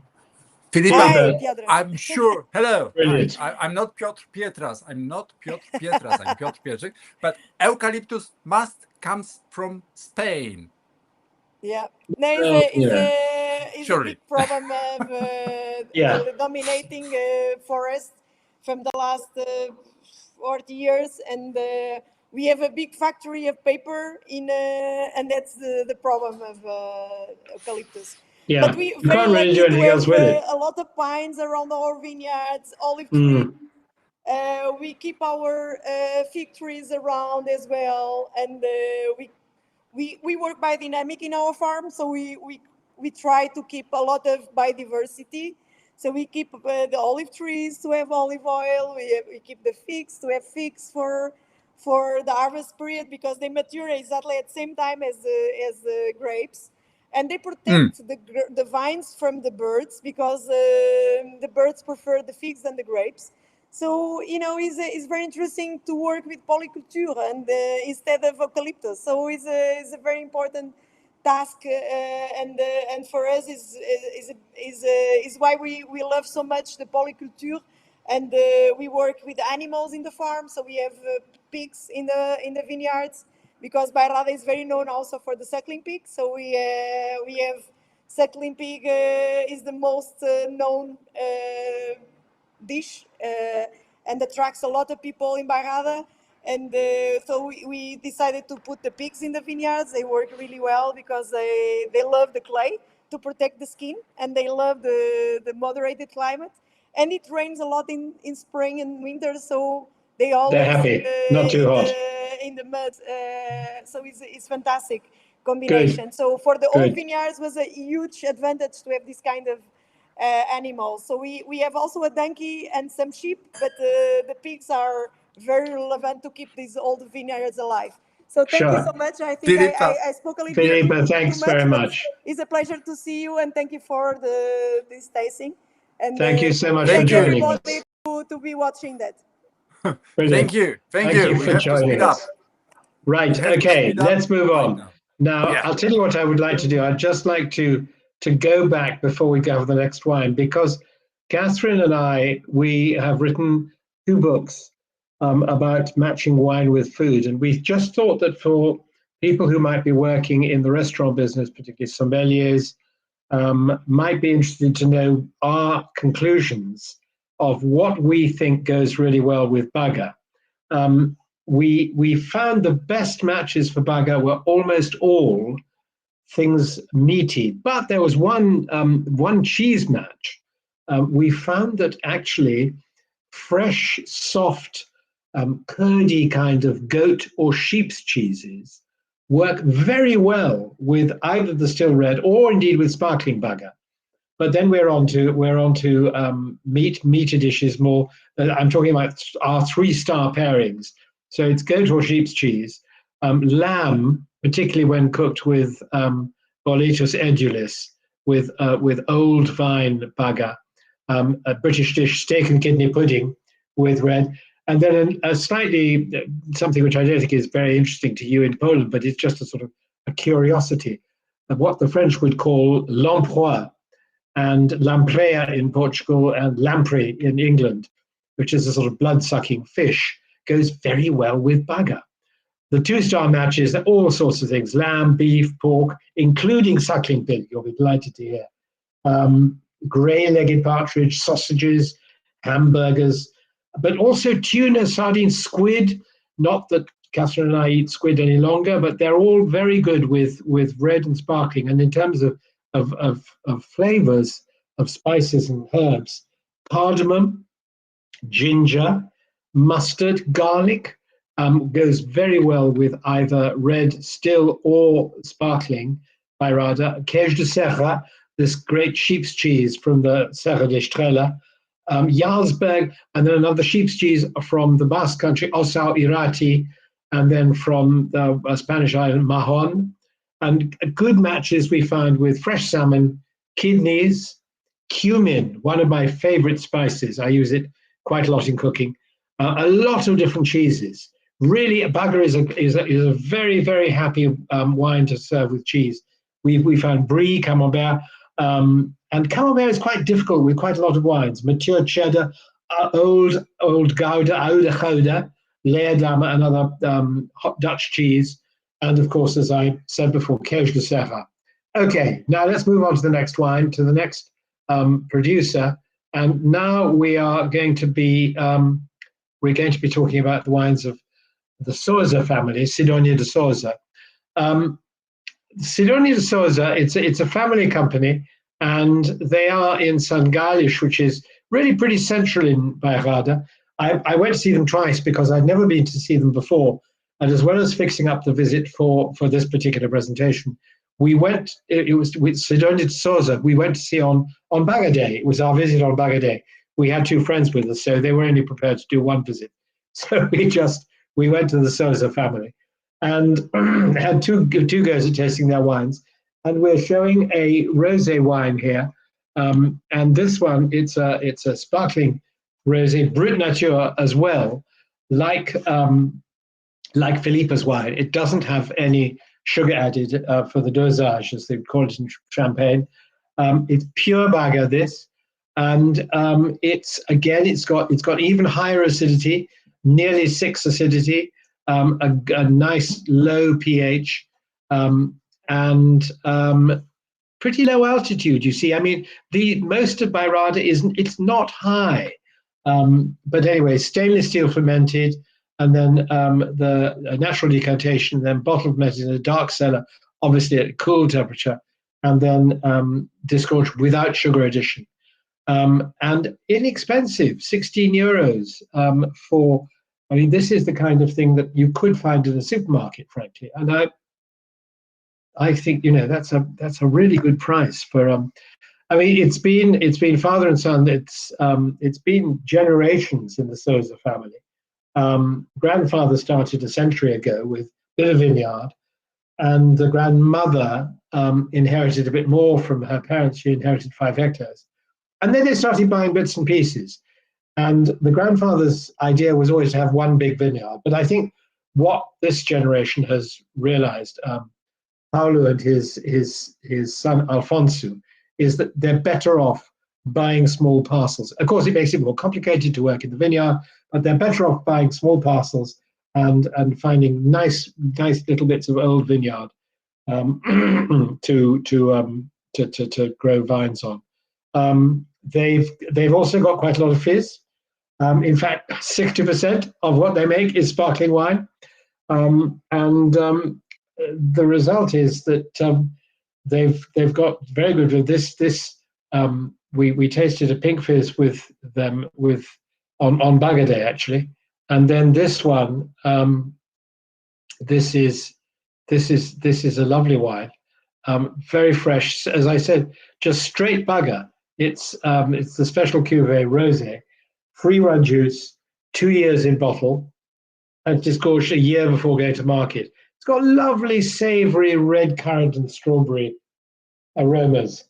Filipa. Hi, Filipa, Piotr. I'm sure. Hello. Hi. brilliant. I'm not Piotr Pietras. I'm not Piotr Pietras. I'm Piotr Pietrzyk. But eucalyptus must comes from Spain. Yeah, there Well, is a Surely. big problem of yeah, the dominating forest from the last 40 years, and we have a big factory of paper in, and that's the problem of eucalyptus. But yeah. we You very can't really do lucky to anything else have with it. a lot of pines around our vineyards, olive trees. Mm, We keep our fig trees around as well, and we work biodynamic in our farm, so we try to keep a lot of biodiversity. So we keep the olive trees to have olive oil. We keep the figs to have figs for the harvest period because they mature exactly at the same time as the grapes, and they Mm. protect the vines from the birds because the birds prefer the figs than the grapes. So it's very interesting to work with polyculture and instead of eucalyptus. So it's a very important task, and for us is why we love so much the polyculture, and we work with animals in the farm. So we have pigs in the vineyards because Bairrada is very known also for the suckling pig. So we have suckling pig is the most known dish and attracts a lot of people in Bairrada. And so we decided to put the pigs in the vineyards. They work really well because they love the clay to protect the skin, and they love the moderated climate. And it rains a lot in spring and winter, so they they're always happy. Not too hot. in the mud. So it's fantastic Good, combination. So for the old good. vineyards was a huge advantage to have this kind of animals. So we have also a donkey and some sheep, but the pigs are very relevant to keep these old vineyards alive. So thank you so Sure. much. I think Filipa. I spoke a little bit Filipa, too thanks much, very but much. it's a pleasure to see you, and thank you for this tasting. And Thank you so much for Thank you. joining everybody us. to be watching that. Thank Brilliant. you. Thank Thank you. you We for have to speed joining up. us. Right. We have to Okay. speed up Let's move right on. now. Now, Yeah. I'll tell you what I would like to do. I'd just like to go back before we go for the next wine, because Catherine and we have written 2 books about matching wine with food. And we just thought that for people who might be working in the restaurant business, particularly sommeliers, might be interested to know our conclusions of what we think goes really well with Baga. We found the best matches for Baga were almost all things meaty, but there was one cheese match. We found that actually fresh, soft, curdy kind of goat or sheep's cheeses work very well with either the still red or indeed with sparkling Baga. But then we're on to meaty dishes more. I'm talking about our 3-star pairings. So it's goat or sheep's cheese, lamb, particularly when cooked with boletus edulis, with old vine Baga, a British dish, steak and kidney pudding with red, and then a slightly something which I don't think is very interesting to you in Poland, but it's just a sort of a curiosity of what the French would call lamproie and lamprea in Portugal and lamprey in England, which is a sort of blood-sucking fish, goes very well with Baga. The 2-star matches, all sorts of things, lamb, beef, pork, including suckling pig, you'll be delighted to hear. Grey-legged partridge, sausages, hamburgers, but also tuna, sardines, squid. Not that Catherine and I eat squid any longer, but they're all very good with red and sparkling. And in terms of flavors, of spices and herbs, cardamom, ginger, mustard, garlic goes very well with either red, still, or sparkling Bairrada. Queijo de Serra, this great sheep's cheese from the Serra de Estrela, Jarlsberg, and then another sheep's cheese from the Basque country, Ossau Irati, and then from the Spanish island, Mahon. And good matches we found with fresh salmon, kidneys, cumin, one of my favorite spices. I use it quite a lot in cooking. A lot of different cheeses. Really, Baga is a very, very happy wine to serve with cheese. We found Brie, Camembert, and Camembert is quite difficult with quite a lot of wines. Mature cheddar, old Gouda, Oude Gouda, Leerdam, another hot Dutch cheese, and of course, as I said before, Queijo de Serra. Okay, now let's move on to the next wine, to the next producer, and now we are going to be talking about the wines of the Sousa family, Sidonia de Sousa. Sidonia de Sousa, it's a family company, and they are in Sangalhos, which is really pretty central in Bairrada. I went to see them twice because I'd never been to see them before, and as well as fixing up the visit for this particular presentation, we went. It was with Sidonia de Sousa. We went to see on Baga Day. It was our visit on Baga Day. We had 2 friends with us, so they were only prepared to do 1 visit. So we went to the Sousa family and had two goes at tasting their wines. And we're showing a rosé wine here. And this one, it's a sparkling rosé, Brut Nature as well, like Philippa's wine. It doesn't have any sugar added for the dosage, as they call it in Champagne. It's pure Baga, this. And it's got even higher acidity, nearly 6 acidity, a nice low pH, and pretty low altitude. You see, I mean, most of Bairrada it's not high, but anyway, stainless steel fermented, and then the natural decantation, then bottle fermented in a dark cellar, obviously at cool temperature, and then disgorged without sugar addition. And inexpensive, 16 euros for. I mean, this is the kind of thing that you could find in a supermarket, frankly. And I think that's a really good price for. I mean, it's been father and son. It's been generations in the Sousa family. Grandfather started a century ago with a bit of vineyard, and the grandmother inherited a bit more from her parents. She inherited 5 hectares. And then they started buying bits and pieces. And the grandfather's idea was always to have one big vineyard. But I think what this generation has realized, Paulo and his son Alfonso, is that they're better off buying small parcels. Of course, it makes it more complicated to work in the vineyard, but they're better off buying small parcels and finding nice little bits of old vineyard to grow vines on. They've also got quite a lot of fizz. In fact, 60% of what they make is sparkling wine, and the result is that they've got very good with this. We tasted a pink fizz with them on Baga Day actually, and then this one. This is a lovely wine, very fresh. As I said, just straight Baga. It's the special cuvee rosé, free run juice, 2 years in bottle, and just gorged a year before going to market. It's got lovely savoury red currant and strawberry aromas.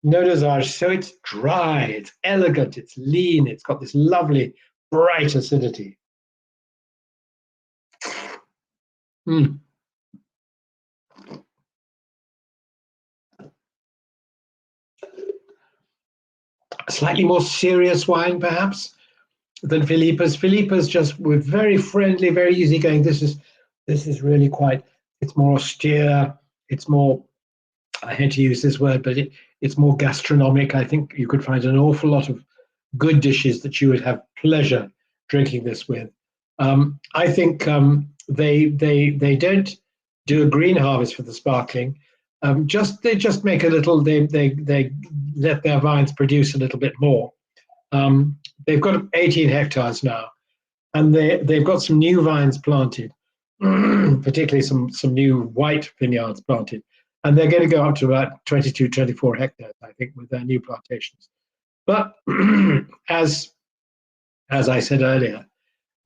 No dosage, so it's dry, it's elegant, it's lean, it's got this lovely bright acidity. Mm. Slightly more serious wine, perhaps, than Philippa's. Philippa's just with very friendly, very easygoing. This is really quite. It's more austere. It's more. I hate to use this word, but it's more gastronomic. I think you could find an awful lot of good dishes that you would have pleasure drinking this with. I think they don't do a green harvest for the sparkling. They just make a little. They let their vines produce a little bit more. They've got 18 hectares now, and they've got some new vines planted, particularly some new white vineyards planted, and they're going to go up to about 22, 24 hectares, I think, with their new plantations. But as I said earlier,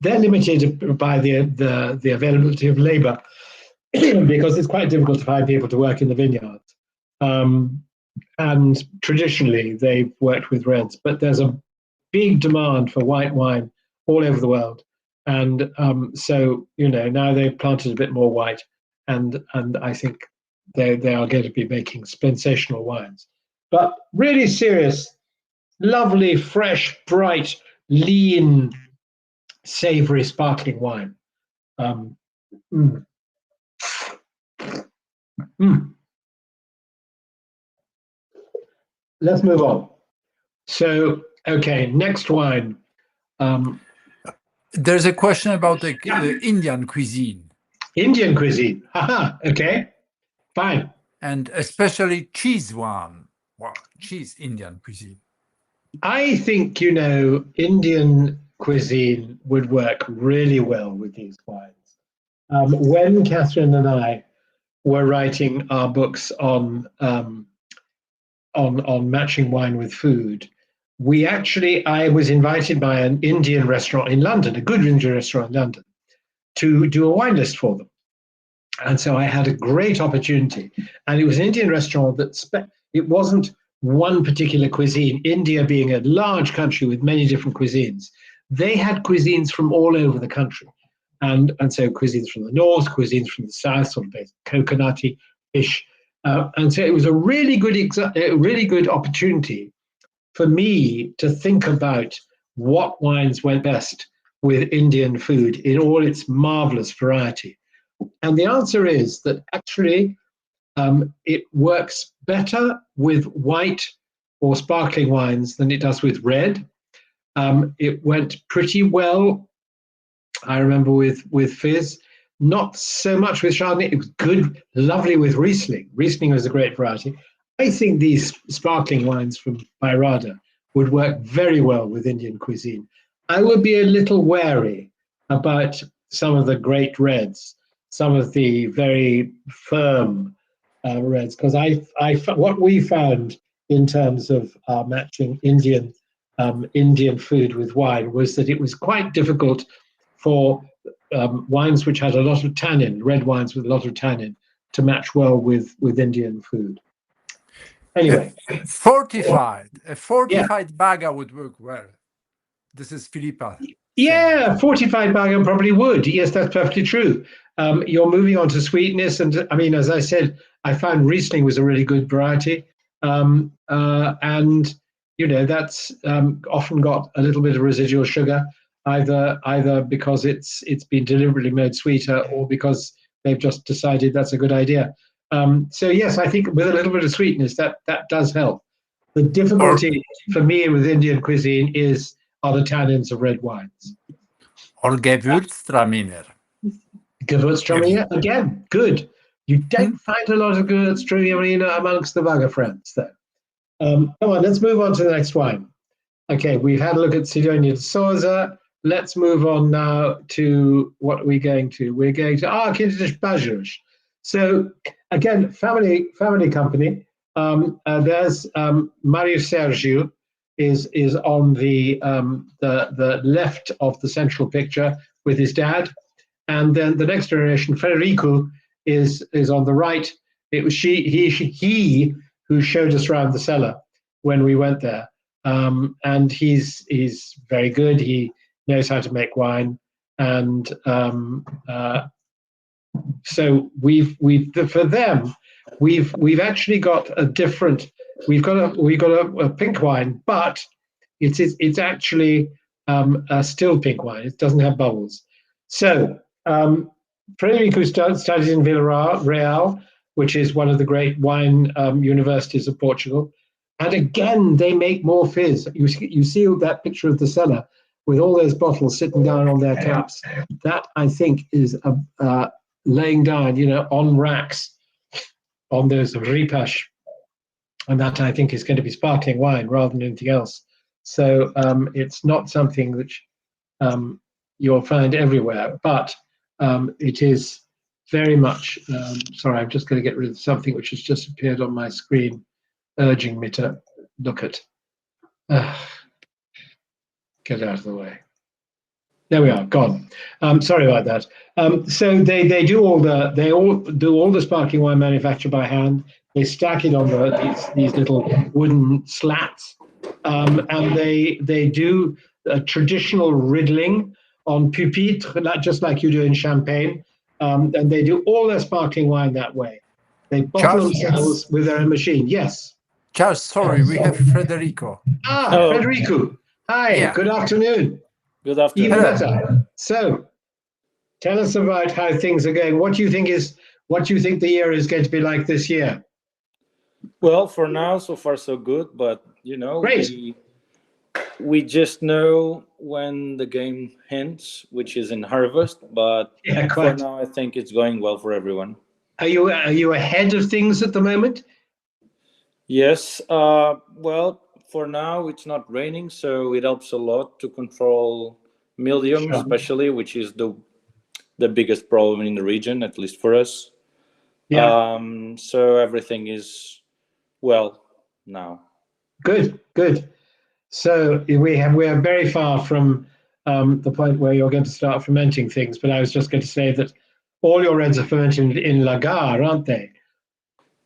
they're limited by the availability of labour because it's quite difficult to find people to work in the vineyards. And traditionally, they've worked with reds, but there's a big demand for white wine all over the world. And so, now they've planted a bit more white, and I think they are going to be making sensational wines. But really serious, lovely, fresh, bright, lean, savoury, sparkling wine. Let's move on. So, okay, next wine. There's a question about the Indian cuisine. Indian cuisine. Haha, okay, fine. And especially cheese one. Wow, cheese Indian cuisine. I think, Indian cuisine would work really well with these wines. When Catherine and I were writing our books on matching wine with food, I was invited by an Indian restaurant in London, a good Indian restaurant in London, to do a wine list for them. And so I had a great opportunity. And it was an Indian restaurant it wasn't one particular cuisine. India being a large country with many different cuisines, they had cuisines from all over the country. And so cuisines from the north, cuisines from the south, sort of based coconutty fish. And so it was a really good opportunity for me to think about what wines went best with Indian food in all its marvelous variety. And the answer is that actually it works better with white or sparkling wines than it does with red. It went pretty well, I remember, with fizz. Not so much with Chardonnay. It was good, lovely with Riesling. Riesling was a great variety. I think these sparkling wines from Bairrada would work very well with Indian cuisine. I would be a little wary about some of the great reds, some of the very firm reds, because what we found in terms of matching Indian food with wine was that it was quite difficult for wines which had a lot of tannin, red wines with a lot of tannin, to match well with Indian food. Anyway, a fortified Baga would work well. This is Philippa. Yeah, fortified Baga probably would. Yes, that's perfectly true. You're moving on to sweetness, and I mean, as I said, I found Riesling was a really good variety, and that's often got a little bit of residual sugar, either because it's been deliberately made sweeter or because they've just decided that's a good idea. So yes, I think with a little bit of sweetness, that does help. The Or difficulty for me with Indian cuisine are the tannins of red wines. or Gewürztraminer. Gewürztraminer, again, good. You Hmm? don't find a lot of Gewürztraminer amongst the Baga friends, though. Come on, let's move on to the next wine. Okay, we've had a look at Sidonia de Souza. Let's move on now to what are we going to? We're going to Quinta Bajos. So again, family company. There's Mario Sergio is on the left of the central picture with his dad, and then the next generation, Federico, is on the right. It was he who showed us around the cellar when we went there, and he's very good. He knows how to make wine, and so we've for them we've actually got a different. We've got a pink wine, but it's actually a still pink wine. It doesn't have bubbles. So Frederico studies in Villarreal, which is one of the great wine universities of Portugal. And again, they make more fizz. You see that picture of the cellar with all those bottles sitting down on their caps. That, I think, is laying down, on racks on those ripash. And that, I think, is going to be sparkling wine rather than anything else. So it's not something which you'll find everywhere, but it is very much, sorry, I'm just going to get rid of something which has just appeared on my screen, urging me to look at. Get out of the way. There we are, gone. Sorry about that. So they do all the sparkling wine manufacture by hand. They stack it on these little wooden slats, and they do a traditional riddling on pupitre, just like you do in Champagne, and they do all their sparkling wine that way. They bottle themselves with their own machine. Yes. Charles, sorry, we have Federico. Federico. Hi. Yeah. Good afternoon. Good afternoon. Even better. So, tell us about how things are going. What do you think the year is going to be like this year? Well, for now, so far so good, but Great. we just know when the game ends, which is in harvest. But Yeah, for quite. now, I think it's going well for everyone. Are you ahead of things at the moment? Yes. Well, for now, it's not raining, so it helps a lot to control mildew, Sure. especially, which is the biggest problem in the region, at least for us. Yeah. So everything is well now. Good. So we are very far from the point where you're going to start fermenting things. But I was just going to say that all your reds are fermented in lagar, aren't they?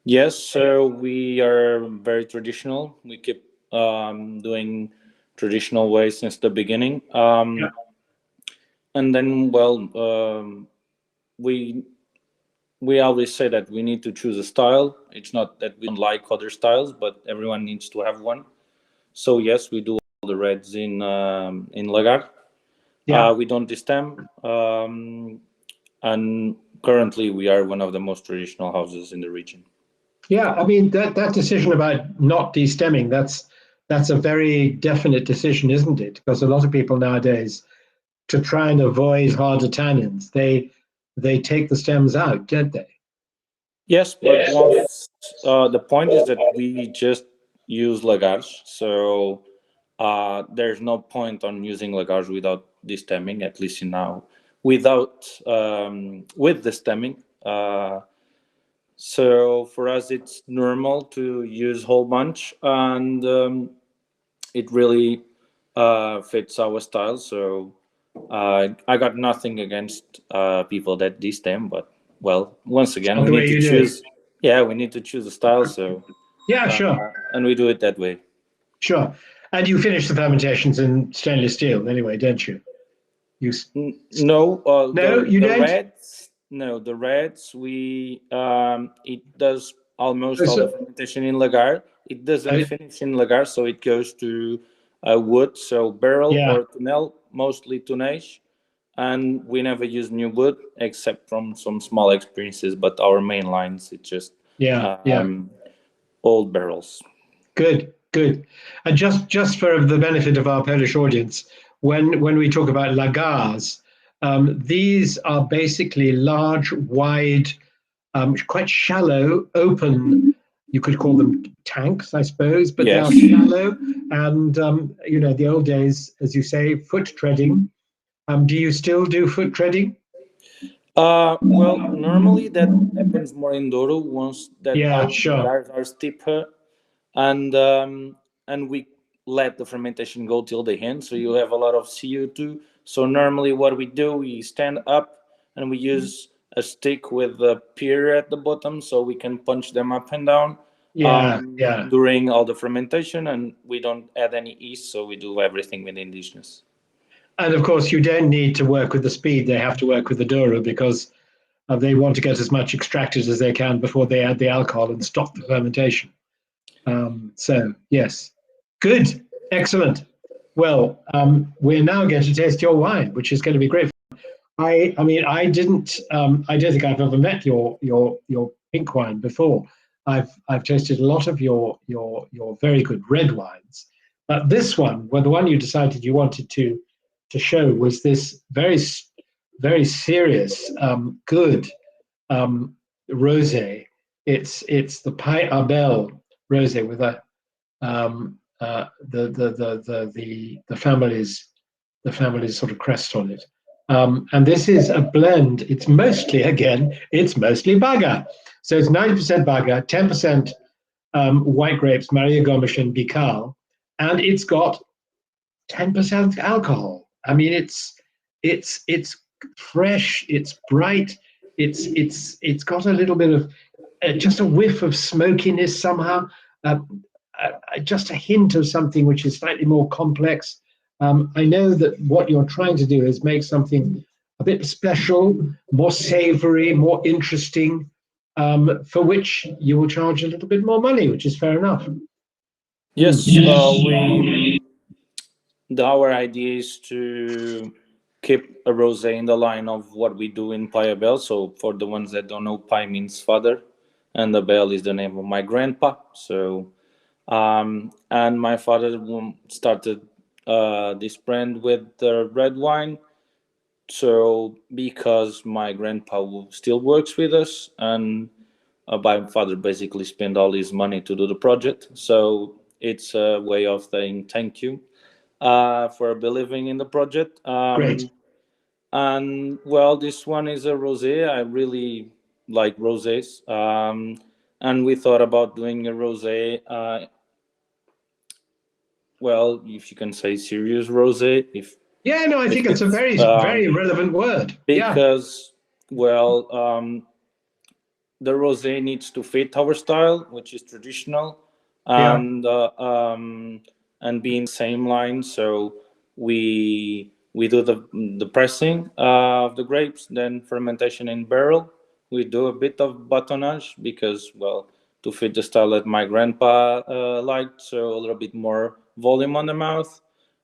Yes, so we are very traditional. We keep doing traditional ways since the beginning. Yeah. And then, we always say that we need to choose a style. It's not that we don't like other styles, but everyone needs to have one. So yes, we do all the reds in lagar. Yeah. We don't destem, and currently we are one of the most traditional houses in the region. Yeah, I mean that decision about not destemming, that's a very definite decision, isn't it? Because a lot of people nowadays, to try and avoid harder tannins, they take the stems out, don't they? Yes, but once the point is that we just use lagars, so there's no point on using lagars without destemming, at least in now, without with the stemming. So for us, it's normal to use whole bunch, and it really fits our style. So I got nothing against people that destem, but well, once again, we need to choose. Yeah, we need to choose a style. So yeah, sure, and we do it that way. Sure. And you finish the fermentations in stainless steel anyway, don't you? No, no, you the don't. reds. No, the reds. We it does almost all the fermentation in lagar. It doesn't finish in lagar, so it goes to wood, so barrel Yeah. or tunnel, mostly tonnage. And we never use new wood except from some small experiences. But our main lines, it's just Yeah. old barrels. Good, good. And just for the benefit of our Polish audience, when we talk about lagars, these are basically large, wide, quite shallow, open. You could call them tanks, I suppose, but they are Yes. shallow. And the old days, as you say, foot treading. Do you still do foot treading? Well, normally that happens more in Douro once that Yeah, our sure. lagars are steeper, and we let the fermentation go till the end, so you have a lot of CO2. So normally what we do, we stand up and we use a stick with a pier at the bottom, so we can punch them up and down Yeah. during all the fermentation, and we don't add any yeast, so we do everything with indigenous. And of course, you don't need to work with the speed. They have to work with the Douro because they want to get as much extracted as they can before they add the alcohol and stop the fermentation. So yes, good, excellent. Well, we're now going to taste your wine, which is going to be great. I mean, I don't think I've ever met your pink wine before. I've tasted a lot of your very good red wines, but this one, well, the one you decided you wanted to show was this very serious, good rosé. It's the Pai Abel rosé with a the family's sort of crest on it. And this is a blend. It's mostly Baga. So it's 90% Baga, 10% white grapes, Maria Gomes and Bical, and it's got 10% alcohol. I mean, it's fresh, it's bright, it's got a little bit of just a whiff of smokiness somehow, just a hint of something which is slightly more complex. I know that what you're trying to do is make something a bit special, more savory, more interesting, for which you will charge a little bit more money, which is fair enough. Yes, our idea is to keep a rosé in the line of what we do in Pai Abel. So for the ones that don't know, Pai means father, and Abel is the name of my grandpa. So, and my father started this brand with the red wine. So because my grandpa still works with us, and my father basically spent all his money to do the project. So it's a way of saying thank you for believing in the project. Great. And well, this one is a rosé. I really like rosés, and we thought about doing a rosé. Well, if you can say serious rosé, if Yeah, no, I think it's a very relevant word. Because well, the rosé needs to fit our style, which is traditional, and be in same line. So we do the pressing of the grapes, then fermentation in barrel. We do a bit of batonnage because, well, to fit the style that my grandpa liked, so a little bit more volume on the mouth.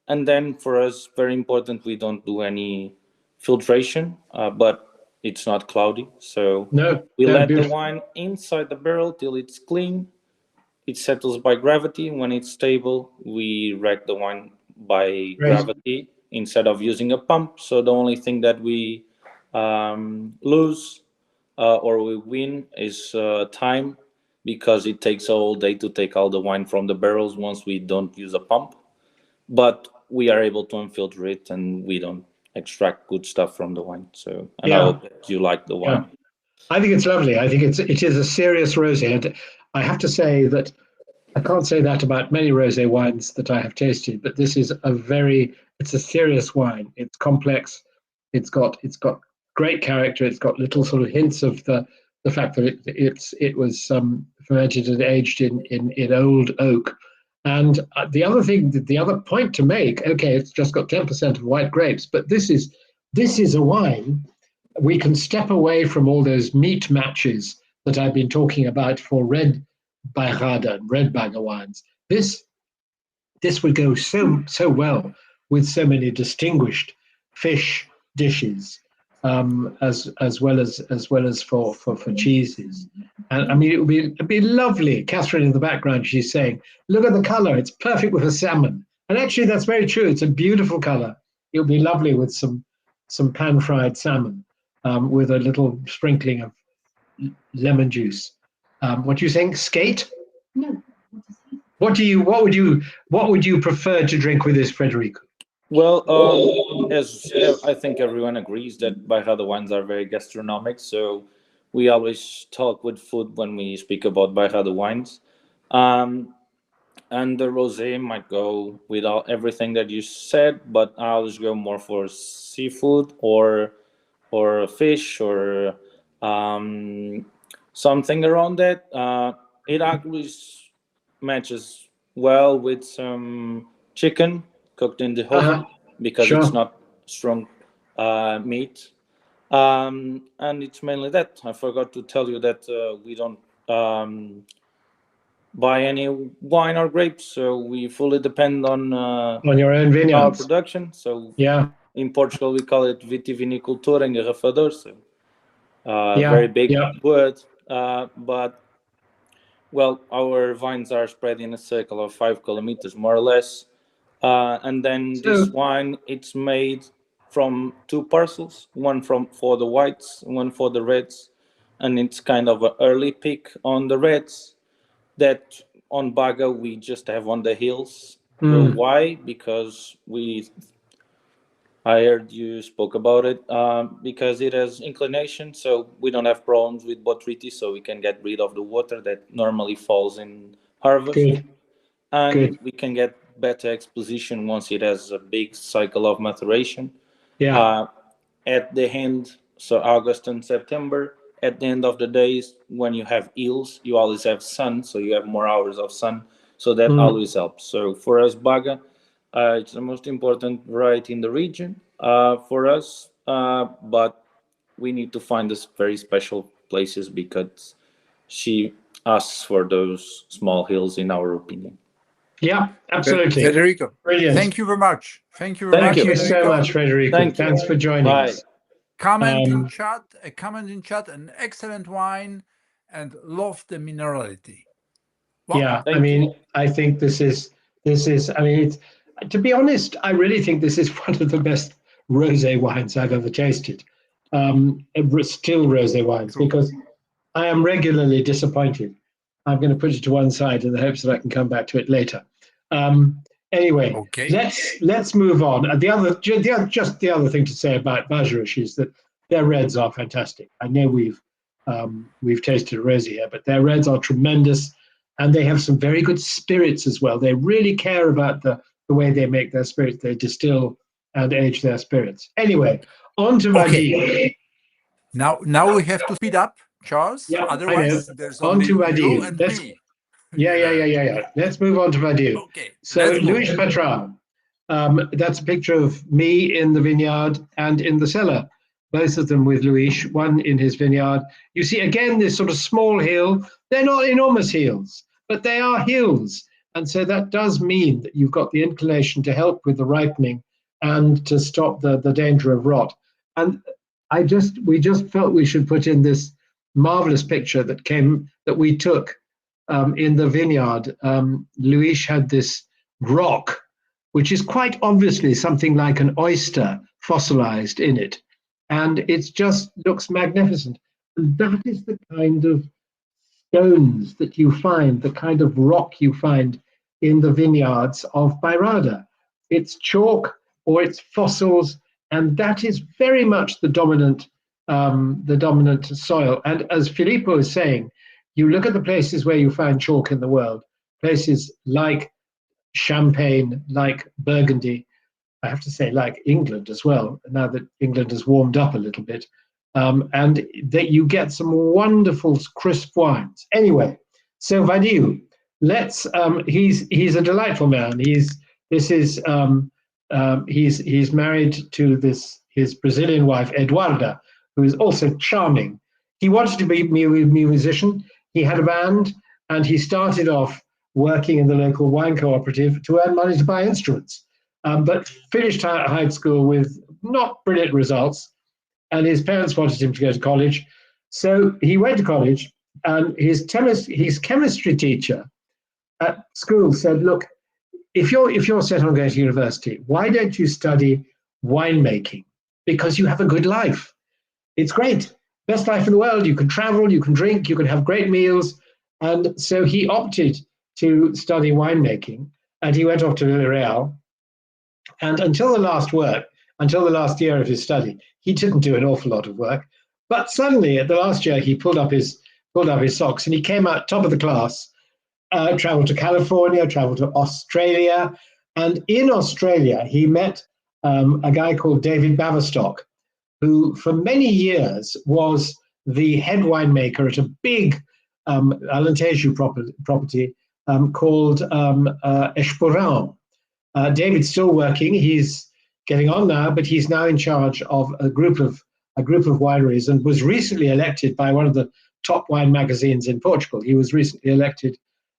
And then for us, very important, we don't do any filtration, but it's not cloudy. So we let the wine inside the barrel till it's clean. It settles by gravity. When it's stable, we rack the wine by gravity instead of using a pump. So the only thing that we lose or we win is time, because it takes a whole day to take all the wine from the barrels once we don't use a pump. But we are able to unfilter it, and we don't extract good stuff from the wine. So, and I hope that you like the wine. Yeah. I think it's lovely. I think it is a serious rosé, and I have to say that I can't say that about many rosé wines that I have tasted, but this is it's a serious wine. It's complex. It's got great character. It's got little sort of hints of the fact that it was fermented and aged in old oak. And the other point to make, okay, it's just got 10% of white grapes, but this is a wine. We can step away from all those meat matches that I've been talking about for red Bairrada, red Baga wines. This would go so well with so many distinguished fish dishes, as well as for cheeses. And I mean, it'd be lovely. Catherine in the background, she's saying, "Look at the color; it's perfect with a salmon." And actually, that's very true. It's a beautiful color. It would be lovely with some pan fried salmon, with a little sprinkling of lemon juice. What do you think? Skate? No. What would you prefer to drink with this, Frederico? Well, as I think everyone agrees that Bairrada wines are very gastronomic, so we always talk with food when we speak about Bairrada wines. Um, and the rosé might go without everything that you said, but I always go more for seafood or fish or um, something around that. It actually matches well with some chicken cooked in the oven because it's Sure. not strong meat. And it's mainly that. I forgot to tell you that we don't buy any wine or grapes, so we fully depend on On your own our vineyards. production. So Yeah. in Portugal, we call it vitivinicultura engarrafador, so Yeah. very big Yeah. word. But well, our vines are spread in a circle of 5 kilometers, more or less. And then this So wine, it's made from two parcels, one for the whites, one for the reds, and it's kind of an early pick on the reds that on Baga we just have on the hills. Why? Because I heard you spoke about it, because it has inclination, so we don't have problems with botrytis, so we can get rid of the water that normally falls in harvest, good. and Good. we can get better exposition once it has a big cycle of maturation. Yeah. Uh, at the end, so August and September, at the end of the days, when you have eels, you always have sun, so you have more hours of sun, so that always helps. So for us, Baga, it's the most important variety in the region for us, but we need to find this very special places because she asks for those small hills, in our opinion. Yeah. Absolutely. Federico, Brilliant. thank you very much. Thank you very Thank much, Thank you. you so Federico. much, Frederico. Thank you. Thanks for joining Bye. us. Comment in Um, chat, an excellent wine, and love the minerality. Well, yeah. I Thank you. mean, I think this is. I mean, it's. To be honest, I really think this is one of the best rosé wines I've ever tasted. Still rosé wines, true. because I am regularly disappointed. I'm going to put it to one side in the hopes that I can come back to it later. Anyway, Okay. let's move on. And the other thing to say about Bajarouche is that their reds are fantastic. I know we've tasted a rosé here, but their reds are tremendous, and they have some very good spirits as well. They really care about the way they make their spirits. They distill and age their spirits. Anyway, on to Okay. Vadillo. Now we have to speed up, Charles. Yeah, I know. Otherwise, there's On only to you Vadillo. and Let's. me. Yeah. Let's move on to Vadillo. Okay, So let's move. Luis Patran, that's a picture of me in the vineyard and in the cellar, both of them with Luis, one in his vineyard. You see again this sort of small hill. They're not enormous hills, but they are hills, and so that does mean that you've got the inclination to help with the ripening and to stop the danger of rot. And we just felt we should put in this marvelous picture that we took in the vineyard. Luis had this rock, which is quite obviously something like an oyster fossilized in it. And it just looks magnificent. And that is the kind of stones that you find, the kind of rock you find in the vineyards of Bairrada. It's chalk or it's fossils, and that is very much the dominant soil. And as Filippo is saying, you look at the places where you find chalk in the world, places like Champagne, like Burgundy, I have to say, like England as well, now that England has warmed up a little bit, and that you get some wonderful crisp wines. Anyway, so Vadillo, he's a delightful man. He's married to his Brazilian wife Eduarda, who is also charming. he wanted to be a musician. He had a band, and he started off working in the local wine cooperative to earn money to buy instruments, but finished high school with not brilliant results, and his parents wanted him to go to college. So he went to college, and his chemistry teacher at school said, look, if you're set on going to university, why don't you study winemaking? Because you have a good life. It's great. Best life in the world. You can travel, you can drink, you can have great meals. And so he opted to study winemaking, and he went off to L'Oréal. And until the last year of his study, he didn't do an awful lot of work. But suddenly, at the last year, he pulled up his socks, and he came out top of the class. Traveled to California, traveled to Australia, and in Australia he met a guy called David Baverstock, who for many years was the head winemaker at a big Alentejo property called Esporão. David's still working. He's getting on now, but he's now in charge of a group of wineries, and was recently elected by one of the top wine magazines in Portugal. He was recently elected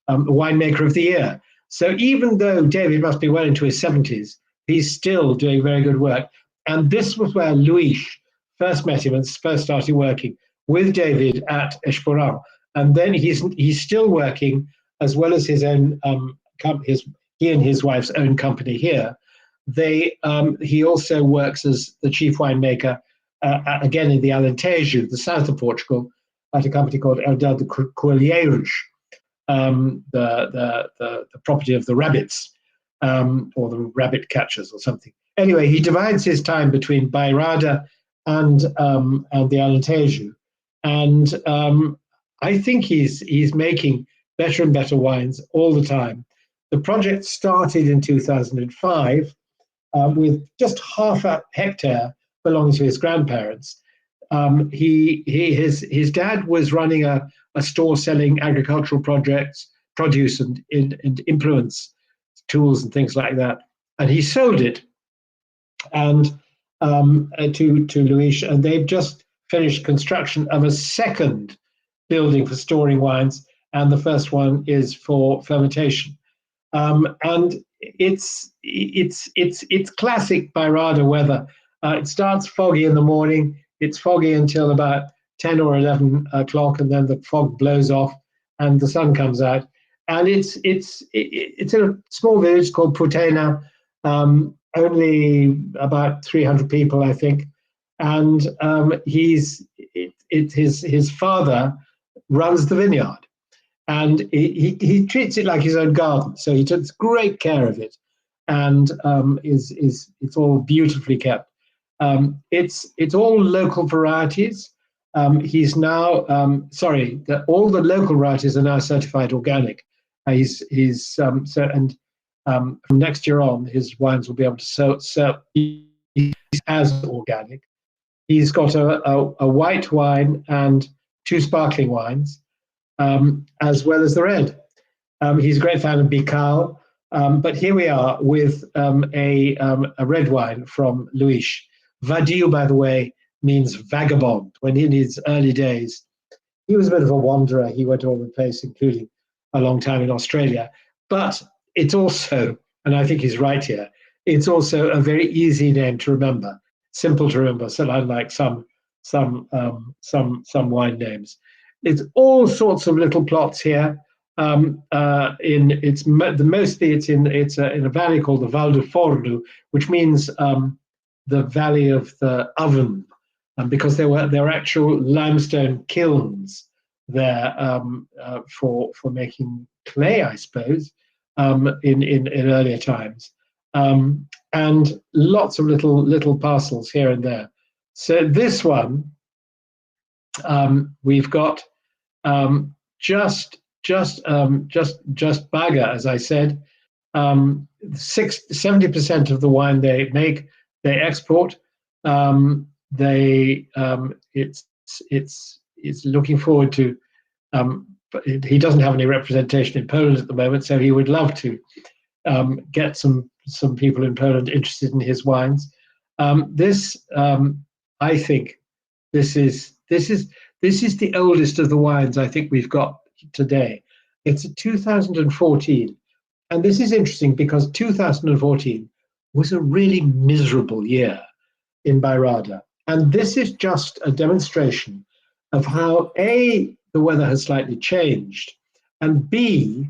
winemaker of the year. So even though David must be well into his 70s, he's still doing very good work. And this was where Luis first met him and first started working with David at Esporão. And then he's still working, as well as his own he and his wife's own company here. He also works as the chief winemaker again in the Alentejo, the south of Portugal, at a company called Herdade de Coelheiros, the property of the rabbits, or the rabbit catchers or something. Anyway, he divides his time between Bairrada and the Alentejo, and I think he's making better and better wines all the time. The project started in 2005 with just half a hectare belonging to his grandparents. His dad was running a store selling agricultural produce and implements, tools and things like that, and he sold it and to Luis, and they've just finished construction of a second building for storing wines, and the first one is for fermentation. And it's classic Bairrada weather. It starts foggy in the morning. It's foggy until about 10 or 11 o'clock, and then the fog blows off and the sun comes out. And it's in a small village called Putena, only about 300 people, I think. And his father runs the vineyard, and he treats it like his own garden. So he takes great care of it, and it's all beautifully kept. It's all local varieties. He's now all the local varieties are now certified organic. From next year on, his wines will be able to sell as organic. He's got a white wine and 2 sparkling wines, as well as the red. He's a great fan of Bical, but here we are with a red wine from Luis. Vadio, by the way, means vagabond. When in his early days, he was a bit of a wanderer. He went all over the place, including a long time in Australia. But it's also, and I think he's right here, it's also a very easy name to remember, simple to remember, so unlike some wine names. It's all sorts of little plots here. Mostly it's in a valley called the Val do Forno, which means the valley of the oven, because there were actual limestone kilns there for making clay, I suppose, in earlier times, and lots of little parcels here and there. So this one, we've got just Baga, as I said. 70% of the wine they make, they export. It's looking forward to. He doesn't have any representation in Poland at the moment, so he would love to get some people in Poland interested in his wines. I think this is This is the oldest of the wines I think we've got today. It's a 2014. And this is interesting because 2014 was a really miserable year in Bairrada. And this is just a demonstration of how A, the weather has slightly changed, and B,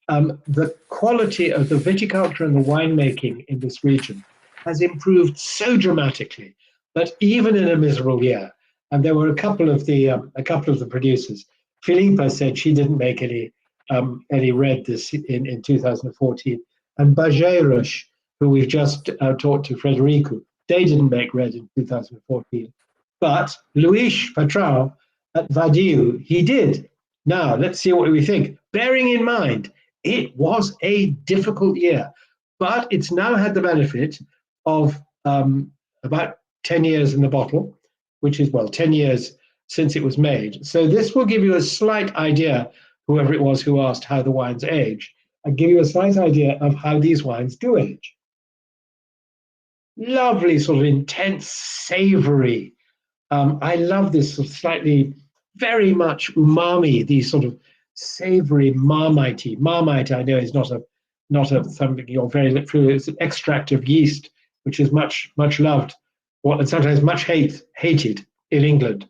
the quality of the viticulture and the winemaking in this region has improved so dramatically that even in a miserable year, and there were a couple of the producers, Filippa said she didn't make any red this in 2014, and Bajeiros, who we've just talked to, Frederico, they didn't make red in 2014, but Luis Patrão at Vadillo, he did. Now let's see what we think. Bearing in mind, it was a difficult year, but it's now had the benefit of about 10 years in the bottle, which is, well, 10 years since it was made. So this will give you a slight idea, whoever it was who asked how the wines age, and give you a slight idea of how these wines do age. Lovely, sort of intense, savory. I love this sort of slightly, very much umami, these sort of savory marmite. Marmite, I know, is not a something you're very familiar. It's an extract of yeast, which is much loved, and sometimes much hated in England.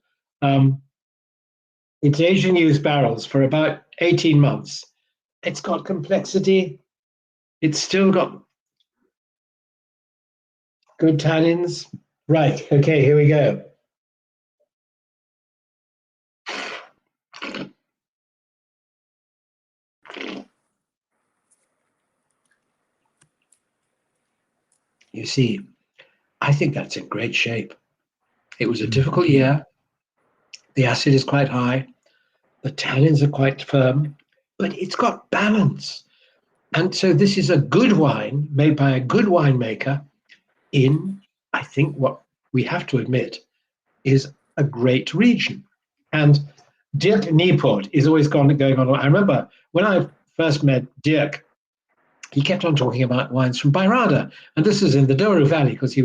It's aged in used barrels for about 18 months. It's got complexity. It's still got good tannins. Right, okay, here we go. You see, I think that's in great shape. It was a difficult year. The acid is quite high. The tannins are quite firm, but it's got balance. And so this is a good wine made by a good winemaker in, I think, what we have to admit is a great region. And Dirk Nieport is always going on. I remember when I first met Dirk, he kept on talking about wines from Bairrada. And this is in the Douro Valley, because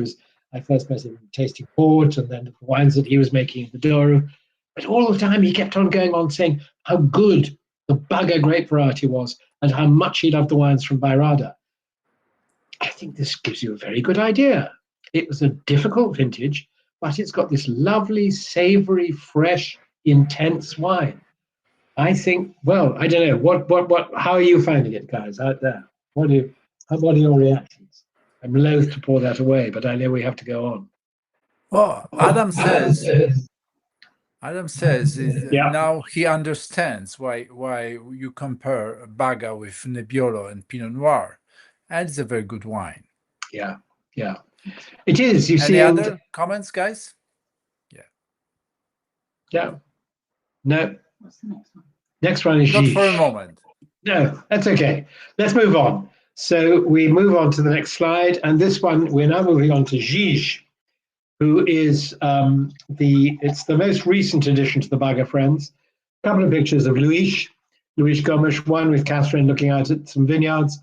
I first met him tasting port and then the wines that he was making in the Douro. But all the time he kept on going on saying how good the Baga grape variety was and how much he loved the wines from Bairrada. I think this gives you a very good idea. It was a difficult vintage, but it's got this lovely, savory, fresh, intense wine. I think, well, I don't know. How are you finding it, guys, out there? What are your reactions? I'm loath to pour that away, but I know we have to go on. Well, Adam says Yeah. now he understands why you compare Baga with Nebbiolo and Pinot Noir, and it's a very good wine. Yeah, it is. You see. Any other comments, guys? Yeah. No. What's the next one? Next one is Not Gish. for a moment. No, that's okay. Let's move on. So we move on to the next slide, and this one we're now moving on to Gish, who is it's the most recent addition to the Baga Friends. A couple of pictures of Luis Gomes, one with Catherine looking out at some vineyards,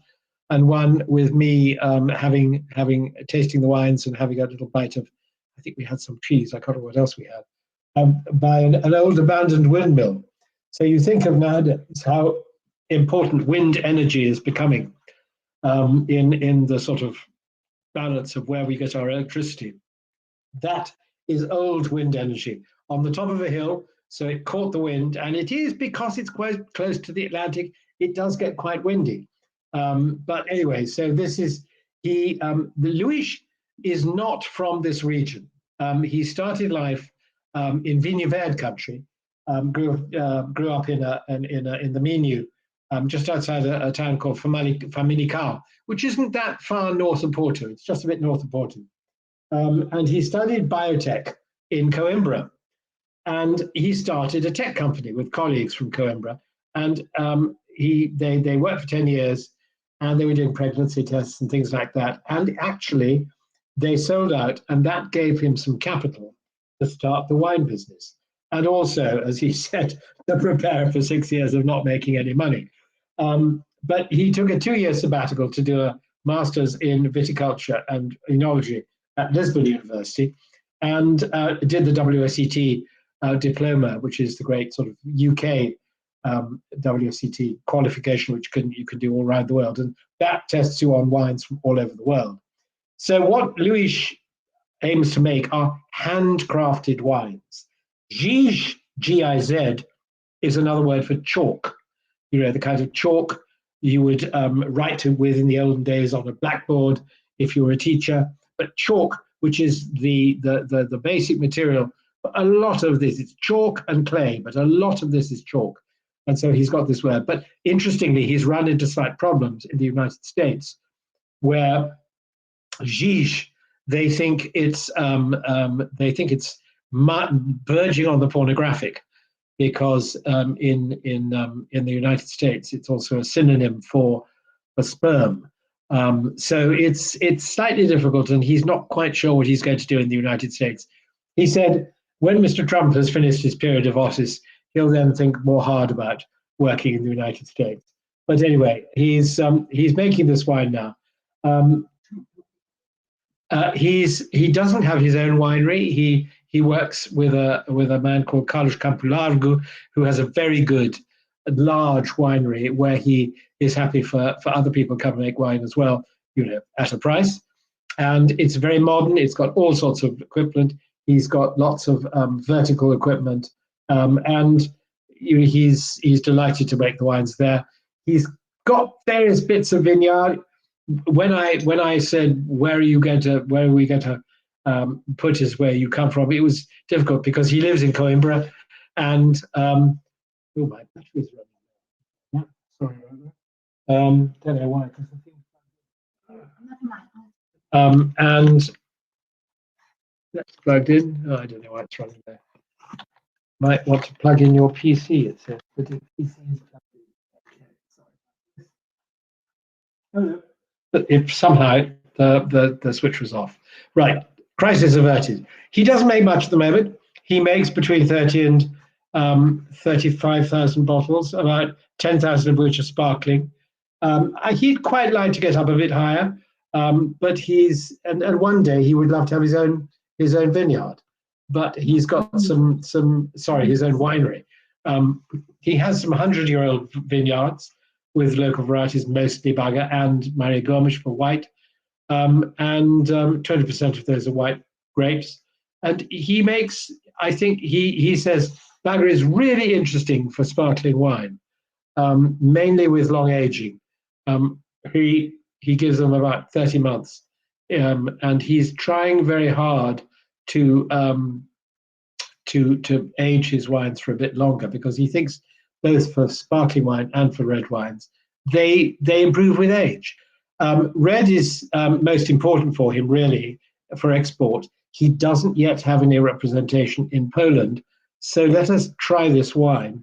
and one with me having tasting the wines and having a little bite of, I think we had some cheese, I can't remember what else we had, by an old abandoned windmill. So you think of nowadays how important wind energy is becoming in the sort of balance of where we get our electricity. That is old wind energy on the top of a hill, so it caught the wind, and it is, because it's quite close to the Atlantic, it does get quite windy. But anyway, so this is Luis is not from this region. He started life in Vinha Verde country, grew up in the Minho, just outside a town called Famalicão, which isn't that far north of Porto. It's just a bit north of Porto. And he studied biotech in Coimbra, and he started a tech company with colleagues from Coimbra. And they worked for 10 years, and they were doing pregnancy tests and things like that. And actually, they sold out, and that gave him some capital to start the wine business. And also, as he said, to prepare for 6 years of not making any money. But he took a 2-year sabbatical to do a master's in viticulture and enology at Lisbon University, and did the WSET diploma, which is the great sort of UK WSET qualification, which you can do all around the world, and that tests you on wines from all over the world. So what Louis aims to make are handcrafted wines. Giz, Giz, is another word for chalk. You know, the kind of chalk you would write with in the olden days on a blackboard if you were a teacher. But chalk, which is the basic material, a lot of this, it's chalk and clay, but a lot of this is chalk. And so he's got this word. But interestingly, he's run into slight problems in the United States, where Giz, they think it's verging on the pornographic, because in the United States it's also a synonym for sperm. So it's slightly difficult, and he's not quite sure what he's going to do in the United States. He said when Mr. Trump has finished his period of office, he'll then think more hard about working in the United States. But anyway, he's making this wine now. He doesn't have his own winery. He works with a man called Carlos Campolargo, who has a very good, large winery where he is happy for other people to come and make wine as well, you know, at a price. And it's very modern. It's got all sorts of equipment. He's got lots of vertical equipment, and you know, he's delighted to make the wines there. He's got various bits of vineyard. When I said where are we going to put is where you come from, it was difficult because he lives in Coimbra, and oh, my battery's running. Sorry about that. Don't know why. And that's plugged in. Oh, I don't know why it's running there. Might want to plug in your PC. It says, but the PC is plugged in. Okay, sorry. Hello. But if somehow the switch was off. Right, crisis averted. He doesn't make much at the moment. He makes between 30 and 35,000 bottles, about 10,000 of which are sparkling. He'd quite like to get up a bit higher, but and one day he would love to have his own vineyard, but he's got his own winery. He has some 100-year-old vineyards with local varieties, mostly Baga and Marie Gomes for white, and 20% of those are white grapes. And he makes, I think he says Baga is really interesting for sparkling wine, mainly with long aging. He gives them about 30 months, and he's trying very hard to age his wines for a bit longer, because he thinks both for sparkling wine and for red wines, they improve with age. Red is most important for him, really, for export. He doesn't yet have any representation in Poland, so let us try this wine.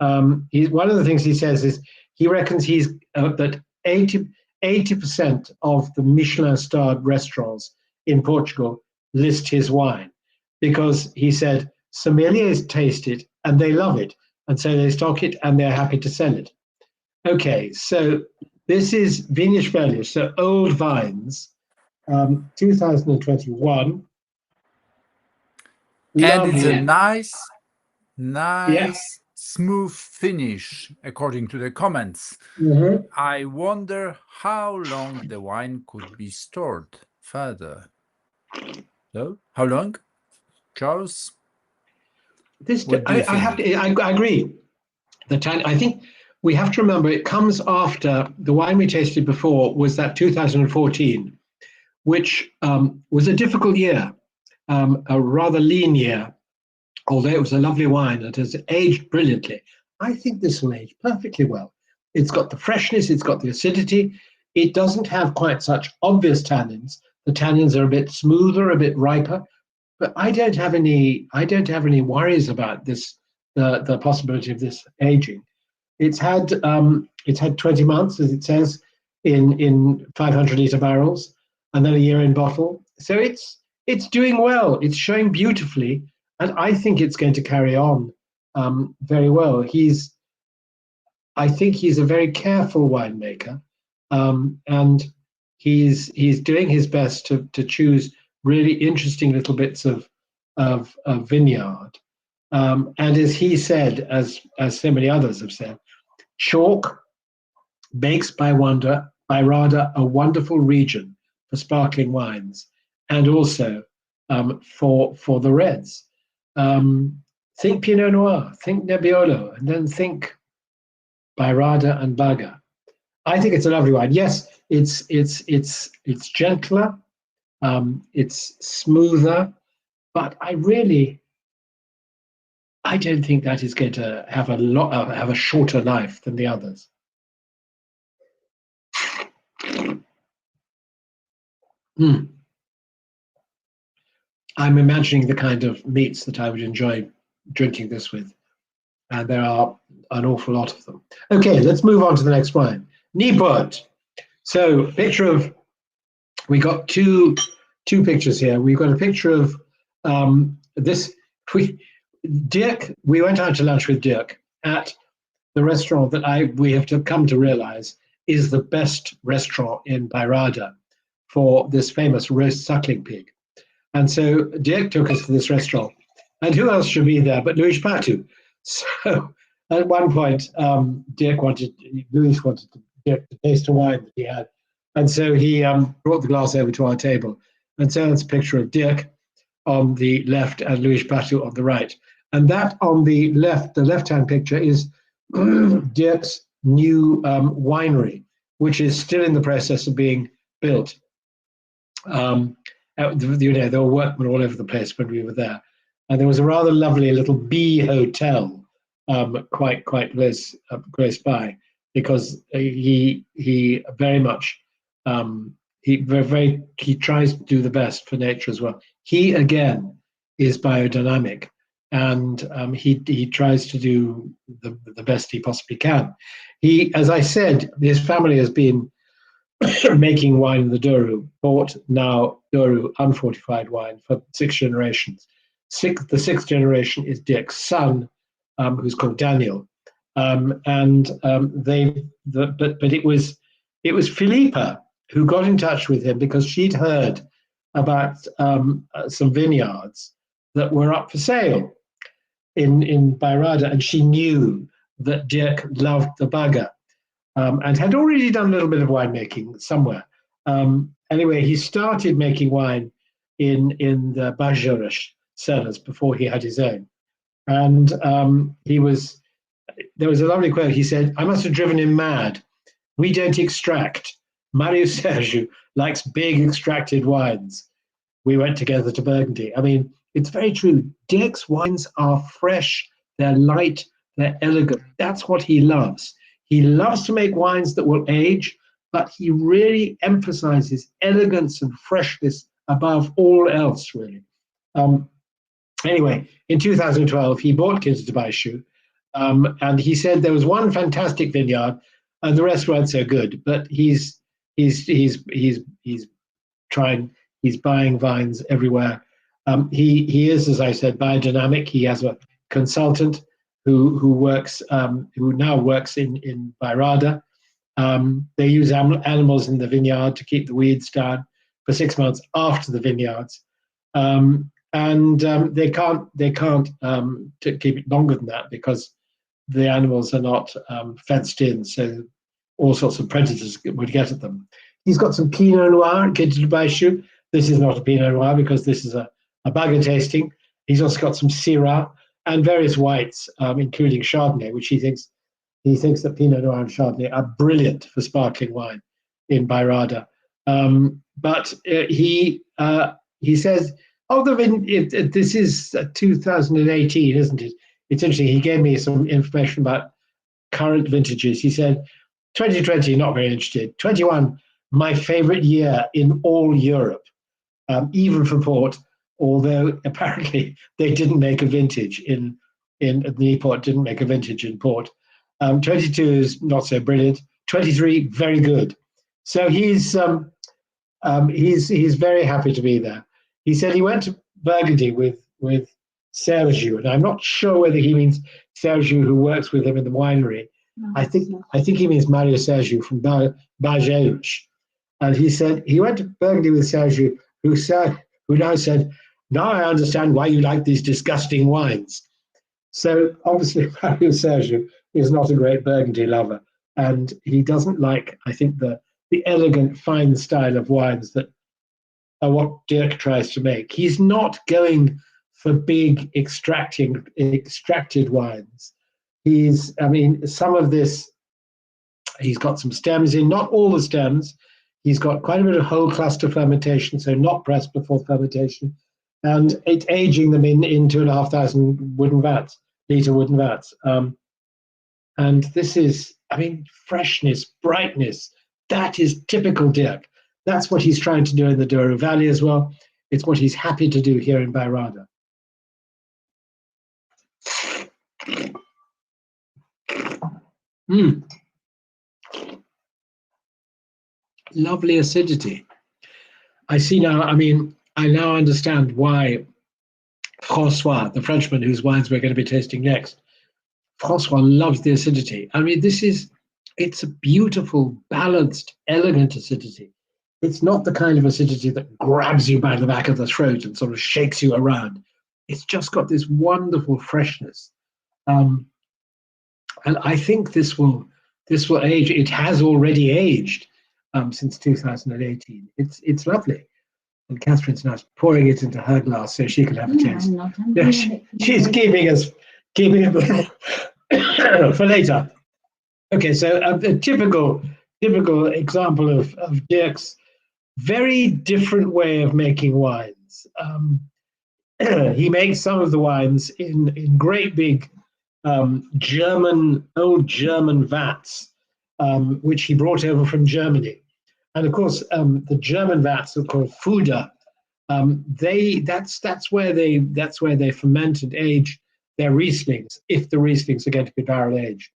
One of the things he says is he reckons that 80% of the Michelin-starred restaurants in Portugal list his wine, because he said sommeliers taste it and they love it, and so they stock it and they're happy to sell it. Okay, so this is Vinhas Velhas, so old vines, 2021. And it's a Lovely. nice, smooth finish, according to the comments. Mhm. I wonder how long the wine could be stored further. So, how long, Charles? I agree. I think we have to remember it comes after the wine we tasted before was that 2014, which was a difficult year, a rather lean year, although it was a lovely wine that has aged brilliantly. I think this will age perfectly well. It's got the freshness, it's got the acidity. It doesn't have quite such obvious tannins. The tannins are a bit smoother, a bit riper. But I don't have any worries about this, the possibility of this aging. It's had 20 months, as it says, in 500-liter barrels, and then a year in bottle. So it's doing well. It's showing beautifully, and I think it's going to carry on very well. I think he's a very careful winemaker, and he's doing his best to choose really interesting little bits of vineyard. And as he said, as so many others have said, chalk makes Bairrada a wonderful region for sparkling wines, and also for the reds. Think Pinot Noir, think Nebbiolo, and then think Bairrada and Baga. I think it's a lovely wine. Yes, it's gentler, it's smoother, but I don't think that is going to have a shorter life than the others. I'm imagining the kind of meats that I would enjoy drinking this with, and there are an awful lot of them. Okay, let's move on to the next wine. Nipot. So, we got two pictures here. We've got a picture of this. Dirk, we went out to lunch with Dirk at the restaurant that we have to come to realize is the best restaurant in Bairrada for this famous roast suckling pig. And so Dirk took us to this restaurant. And who else should be there but Luis Patu? So at one point, Luis wanted Dirk to taste a wine that he had. And so he brought the glass over to our table. And so it's a picture of Dirk on the left and Luis Patu on the right. And that on the left-hand picture is Dirk's new winery, which is still in the process of being built. There were workmen all over the place when we were there, and there was a rather lovely little bee hotel quite close by, because he very much he tries to do the best for nature as well. He again is biodynamic, and he tries to do the best he possibly can. He, as I said, his family has been making wine in the Douro, bought now Douro unfortified wine for 6 generations. The sixth generation is Dirk's son, who's called Daniel, but it was Philippa who got in touch with him because she'd heard about some vineyards that were up for sale in Bairrada, and she knew that Dirk loved the Baga. And had already done a little bit of winemaking somewhere. Anyway, he started making wine in the Bajorish cellars before he had his own. And there was a lovely quote. He said, "I must have driven him mad. We don't extract. Mario Sergio likes big extracted wines. We went together to Burgundy." I mean, it's very true. Dirk's wines are fresh, they're light, they're elegant. That's what he loves. He loves to make wines that will age, but he really emphasizes elegance and freshness above all else, really. Anyway, in 2012, he bought Kinterbaishu, and he said there was one fantastic vineyard, and the rest weren't so good. But he's buying vines everywhere. He is, as I said, biodynamic. He has a consultant who now works in Bairrada. They use animals in the vineyard to keep the weeds down for 6 months after the vineyards, and they can't to keep it longer than that because the animals are not fenced in, so all sorts of predators would get at them. He's got some Pinot Noir at Kinterbaishu. This is not a Pinot Noir because this is a Baga tasting. He's also got some Syrah and various whites, including Chardonnay, which he thinks that Pinot Noir and Chardonnay are brilliant for sparkling wine in Bairrada. But he says, this is 2018, isn't it? It's interesting. He gave me some information about current vintages. He said, 2020, not very interested. 21, my favorite year in all Europe, even for port. Although apparently they didn't make a vintage in Nipot, didn't make a vintage in port. 22 is not so brilliant. 23, very good. So he's very happy to be there. He said he went to Burgundy with Sergio, and I'm not sure whether he means Sergio who works with him in the winery. No, I think he means Mario Sergio from Baga. And he said he went to Burgundy with Sergio, who now said, "Now I understand why you like these disgusting wines." So obviously, Mario Sergio is not a great Burgundy lover, and he doesn't like, I think, the elegant, fine style of wines that are what Dirk tries to make. He's not going for big extracted wines. I mean, some of this, he's got some stems in, not all the stems. He's got quite a bit of whole cluster fermentation, so not pressed before fermentation, and it's aging them in 2,500 liter wooden vats. And this is, I mean, freshness, brightness. That is typical Dirk. That's what he's trying to do in the Douro Valley as well. It's what he's happy to do here in Bairrada. Lovely acidity. I see now, I mean, I now understand why Francois, the Frenchman whose wines we're going to be tasting next, Francois loves the acidity. I mean, it's a beautiful, balanced, elegant acidity. It's not the kind of acidity that grabs you by the back of the throat and sort of shakes you around. It's just got this wonderful freshness. And I think this will age. It has already aged since 2018. It's lovely. And Catherine's now pouring it into her glass so she can have a taste. Yeah, she's keeping it for later. Okay, so a typical example of Dirk's very different way of making wines. He makes some of the wines in great big old German vats, which he brought over from Germany. And of course, the German vats are called Fuder. That's where they ferment and age their Rieslings, if the Rieslings are going to be barrel aged.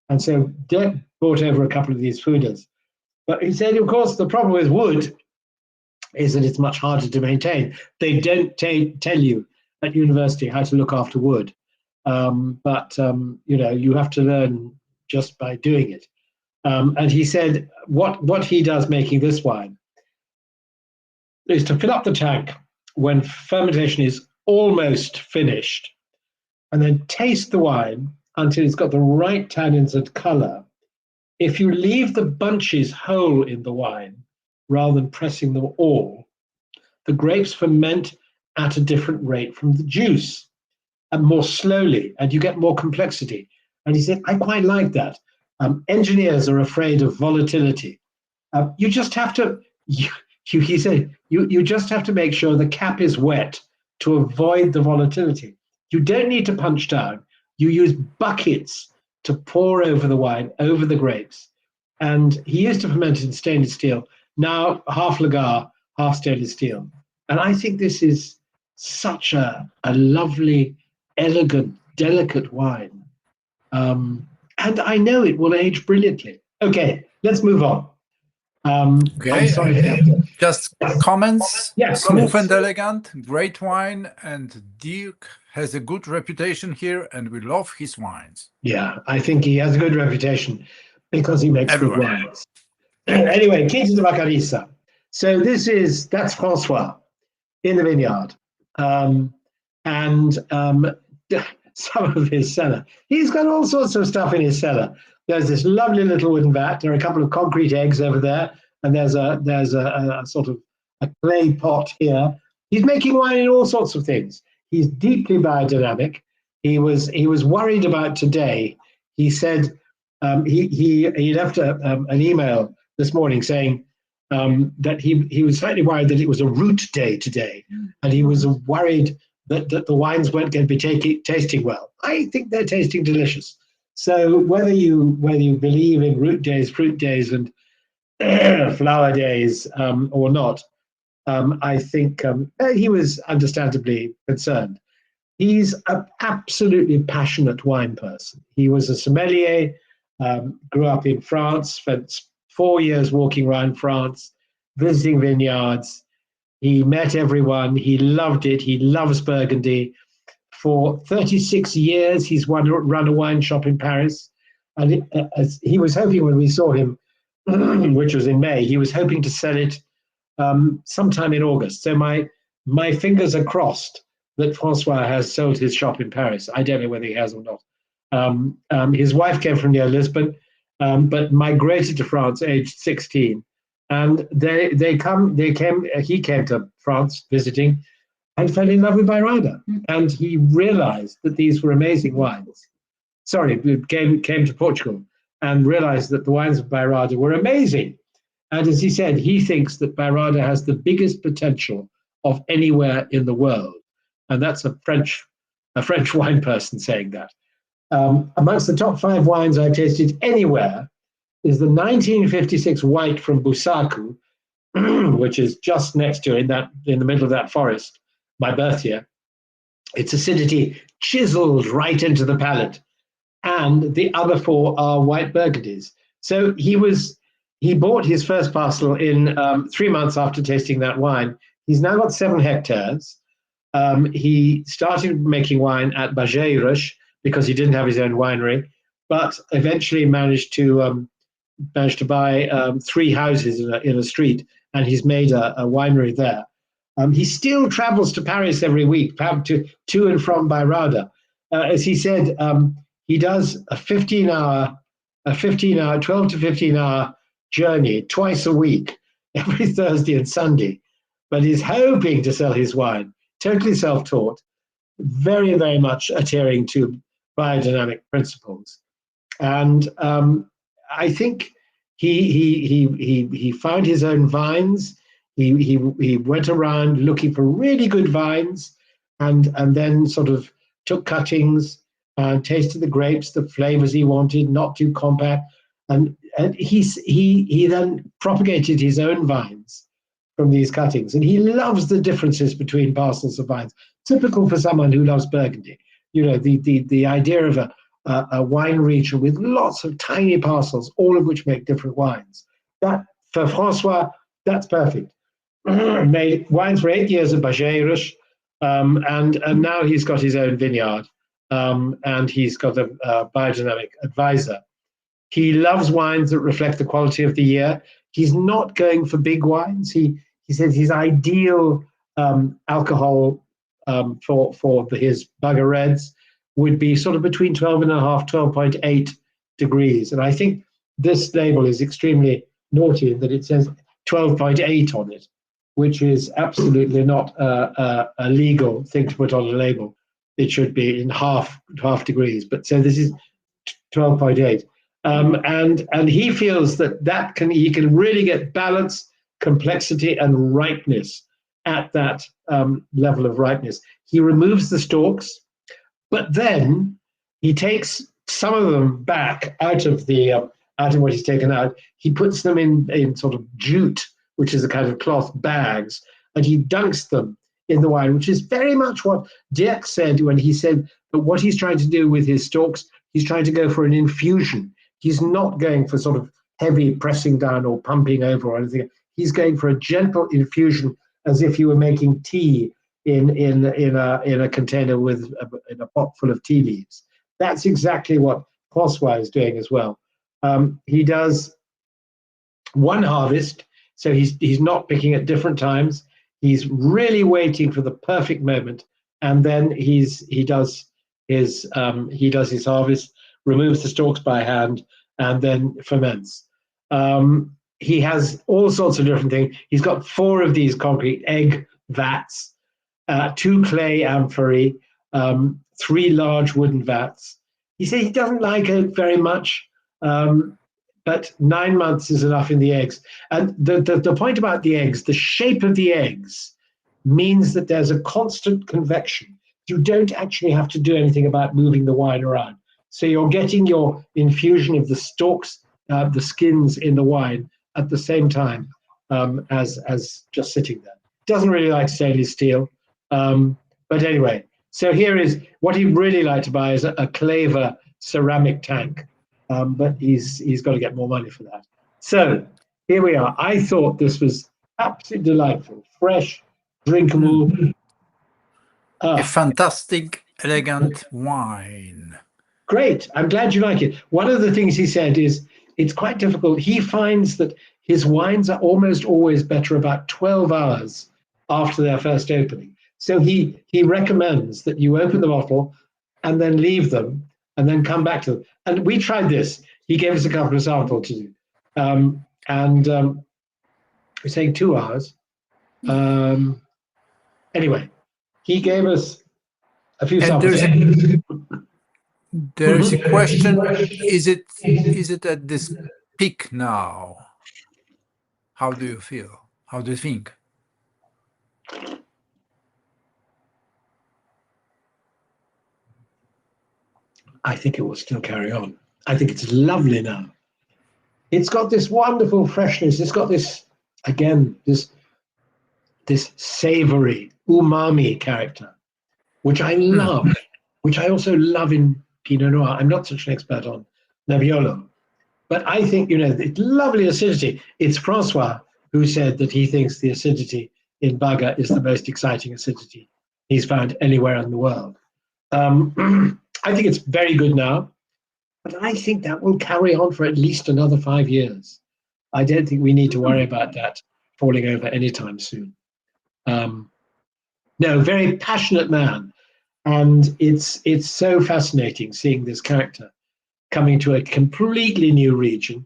And so Dirk brought over a couple of these Fuders. But he said, of course, the problem with wood is that it's much harder to maintain. They don't tell you at university how to look after wood. But you have to learn just by doing it. And he said what he does making this wine is to fill up the tank when fermentation is almost finished, and then taste the wine until it's got the right tannins and color. If you leave the bunches whole in the wine rather than pressing them all, the grapes ferment at a different rate from the juice and more slowly, and you get more complexity. And he said, I quite like that. Engineers are afraid of volatility. You just have to, he said, you just have to make sure the cap is wet to avoid the volatility. You don't need to punch down. You use buckets to pour over the wine, over the grapes. And he used to ferment in stainless steel. Now half lagar, half stainless steel. And I think this is such a lovely, elegant, delicate wine. And I know it will age brilliantly. Okay, let's move on. Okay, I'm sorry. just comments. Yeah, smooth comments. and elegant, great wine, and Dirk has a good reputation here, and we love his wines. Yeah, I think he has a good reputation because he makes Everywhere. good wines. Anyway, Quinta de Vacarissa. So that's Francois in the vineyard. Some of his cellar. He's got all sorts of stuff in his cellar. There's this lovely little wooden vat. There are a couple of concrete eggs over there, and there's a sort of a clay pot here. He's making wine in all sorts of things. He's deeply biodynamic. He was worried about today. He said he left an email this morning saying that he was slightly worried that it was a root day today, and he was worried that the wines weren't going to be tasting well. I think they're tasting delicious. So whether you believe in root days, fruit days, and flower days or not, I think he was understandably concerned. He's an absolutely passionate wine person. He was a sommelier, grew up in France, spent 4 years walking around France, visiting vineyards. He met everyone. He loved it. He loves Burgundy. For 36 years, he's run a wine shop in Paris. And as he was hoping when we saw him, which was in May, he was hoping to sell it sometime in August. So my fingers are crossed that Francois has sold his shop in Paris. I don't know whether he has or not. His wife came from near Lisbon, but migrated to France aged 16. And he came to France visiting and fell in love with Bairrada. And he realized that these were amazing wines. Sorry, came to Portugal and realized that the wines of Bairrada were amazing. And as he said, he thinks that Bairrada has the biggest potential of anywhere in the world. And that's a French wine person saying that. Amongst the top 5 wines I've tasted anywhere is the 1956 white from Busaku, which is just next to in the middle of that forest, my birth year. Its acidity chiseled right into the palate. And the other 4 are white Burgundies. So he bought his first parcel in 3 months after tasting that wine. He's now got 7 hectares. He started making wine at Baga because he didn't have his own winery, but eventually managed to buy 3 houses in a street, and he's made a winery there. He still travels to Paris every week, to and from Bairrada. As he said, he does a 12 to 15 hour journey twice a week, every Thursday and Sunday, but he's hoping to sell his wine. Totally self-taught, very, very much adhering to biodynamic principles. And I think he found his own vines. He went around looking for really good vines, and then sort of took cuttings and tasted the grapes, the flavors he wanted, not too compact. And he then propagated his own vines from these cuttings. And he loves the differences between parcels of vines, typical for someone who loves Burgundy. You know, the idea of a wine region with lots of tiny parcels, all of which make different wines. That, for Francois, that's perfect. Made wines for 8 years at Baga, and now he's got his own vineyard, and he's got a biodynamic advisor. He loves wines that reflect the quality of the year. He's not going for big wines. He says his ideal alcohol for his Baga Reds would be sort of between 12.5, 12.8 degrees. And I think this label is extremely naughty in that it says 12.8 on it, which is absolutely not a legal thing to put on a label. It should be in half degrees. But so this is 12.8. And he feels that he can really get balance, complexity, and ripeness at that level of ripeness. He removes the stalks, but then he takes some of them back out of what he's taken out. He puts them in sort of jute, which is a kind of cloth bags, and he dunks them in the wine, which is very much what Dirk said when he said that what he's trying to do with his stalks, he's trying to go for an infusion. He's not going for sort of heavy pressing down or pumping over or anything. He's going for a gentle infusion, as if you were making tea in a container with in a pot full of tea leaves. That's exactly what Francois is doing as well. He does one harvest, so he's not picking at different times. He's really waiting for the perfect moment, and then he does his harvest, removes the stalks by hand, and then ferments. He has all sorts of different things. He's got 4 of these concrete egg vats, 2 clay amphorae, 3 large wooden vats. He says he doesn't like it very much, but 9 months is enough in the eggs. And the point about the eggs, the shape of the eggs means that there's a constant convection. You don't actually have to do anything about moving the wine around. So you're getting your infusion of the stalks, the skins in the wine at the same time as just sitting there. Doesn't really like stainless steel. But anyway, so here is what he really liked to buy is a Claver ceramic tank. But he's got to get more money for that. So here we are. I thought this was absolutely delightful, fresh, drinkable. A fantastic, elegant wine. Great. I'm glad you like it. One of the things he said is it's quite difficult. He finds that his wines are almost always better about 12 hours after their first opening. So he recommends that you open the bottle and then leave them and then come back to them. And we tried this. He gave us a couple of samples to do. We're saying 2 hours. Anyway, he gave us a few And samples. there's a question: is it at this peak now? How do you feel? How do you think? I think it will still carry on. I think it's lovely now. It's got this wonderful freshness. It's got this, again, this savory umami character, which I love, which I also love in Pinot Noir. I'm not such an expert on Nebbiolo, but I think, it's lovely acidity. It's Francois who said that he thinks the acidity in Baga is the most exciting acidity he's found anywhere in the world. I think it's very good now, but I think that will carry on for at least another 5 years. I don't think we need to worry about that falling over anytime soon. No, very passionate man. And it's so fascinating seeing this character coming to a completely new region.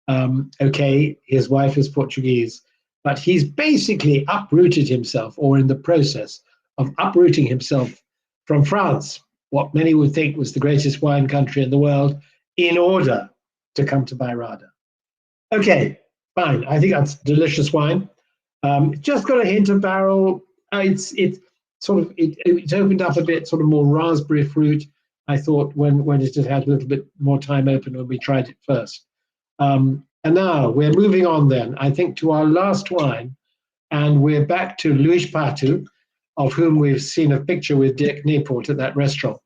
Okay, his wife is Portuguese, but he's basically uprooted himself, or in the process of uprooting himself from France, what many would think was the greatest wine country in the world, in order to come to Bairrada. Okay, fine. I think that's delicious wine. Just got a hint of barrel. It's opened up a bit, sort of more raspberry fruit. I thought when it had a little bit more time open when we tried it first. And now we're moving on then, I think, to our last wine, and we're back to Luis Patu, of whom we've seen a picture with Dirk Newport at that restaurant.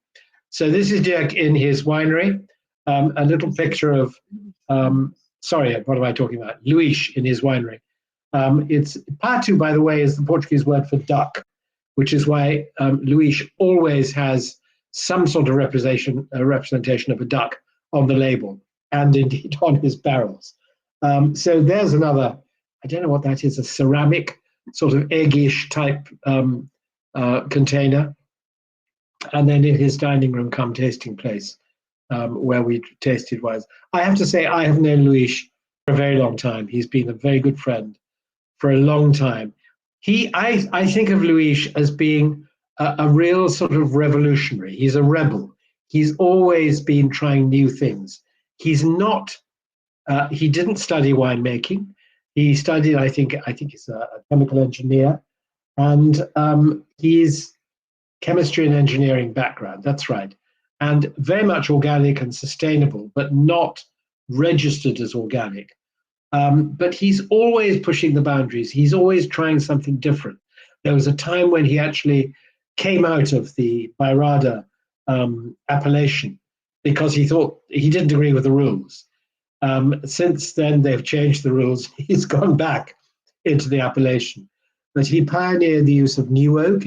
So this is Dirk in his winery. A little picture of, sorry, what am I talking about? Luis in his winery. It's Patu, by the way, is the Portuguese word for duck, which is why Luis always has some sort of representation of a duck on the label, and indeed on his barrels. So there's another, I don't know what that is, a ceramic sort of eggish type container. And then in his dining room come tasting place, where we tasted wines. I have to say, I have known Luis for a very long time. He's been a very good friend for a long time. I think of Luis as being a real sort of revolutionary. He's a rebel. He's always been trying new things. He's not, he didn't study winemaking. He studied, I think he's a chemical engineer, and he's chemistry and engineering background, that's right. And very much organic and sustainable, but not registered as organic. But he's always pushing the boundaries. He's always trying something different. There was a time when he actually came out of the Bairrada appellation because he thought he didn't agree with the rules. Since then, they've changed the rules. He's gone back into the appellation. But he pioneered the use of new oak.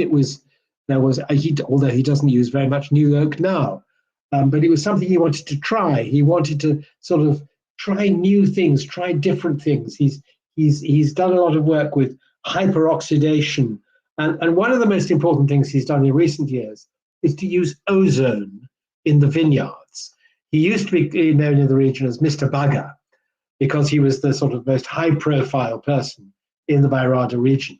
Although he doesn't use very much new oak now, but it was something he wanted to try. He wanted to sort of try new things, try different things. He's done a lot of work with hyperoxidation, and one of the most important things he's done in recent years is to use ozone in the vineyards. He used to be known in the region as Mr. Baga because he was the sort of most high-profile person in the Bairrada region.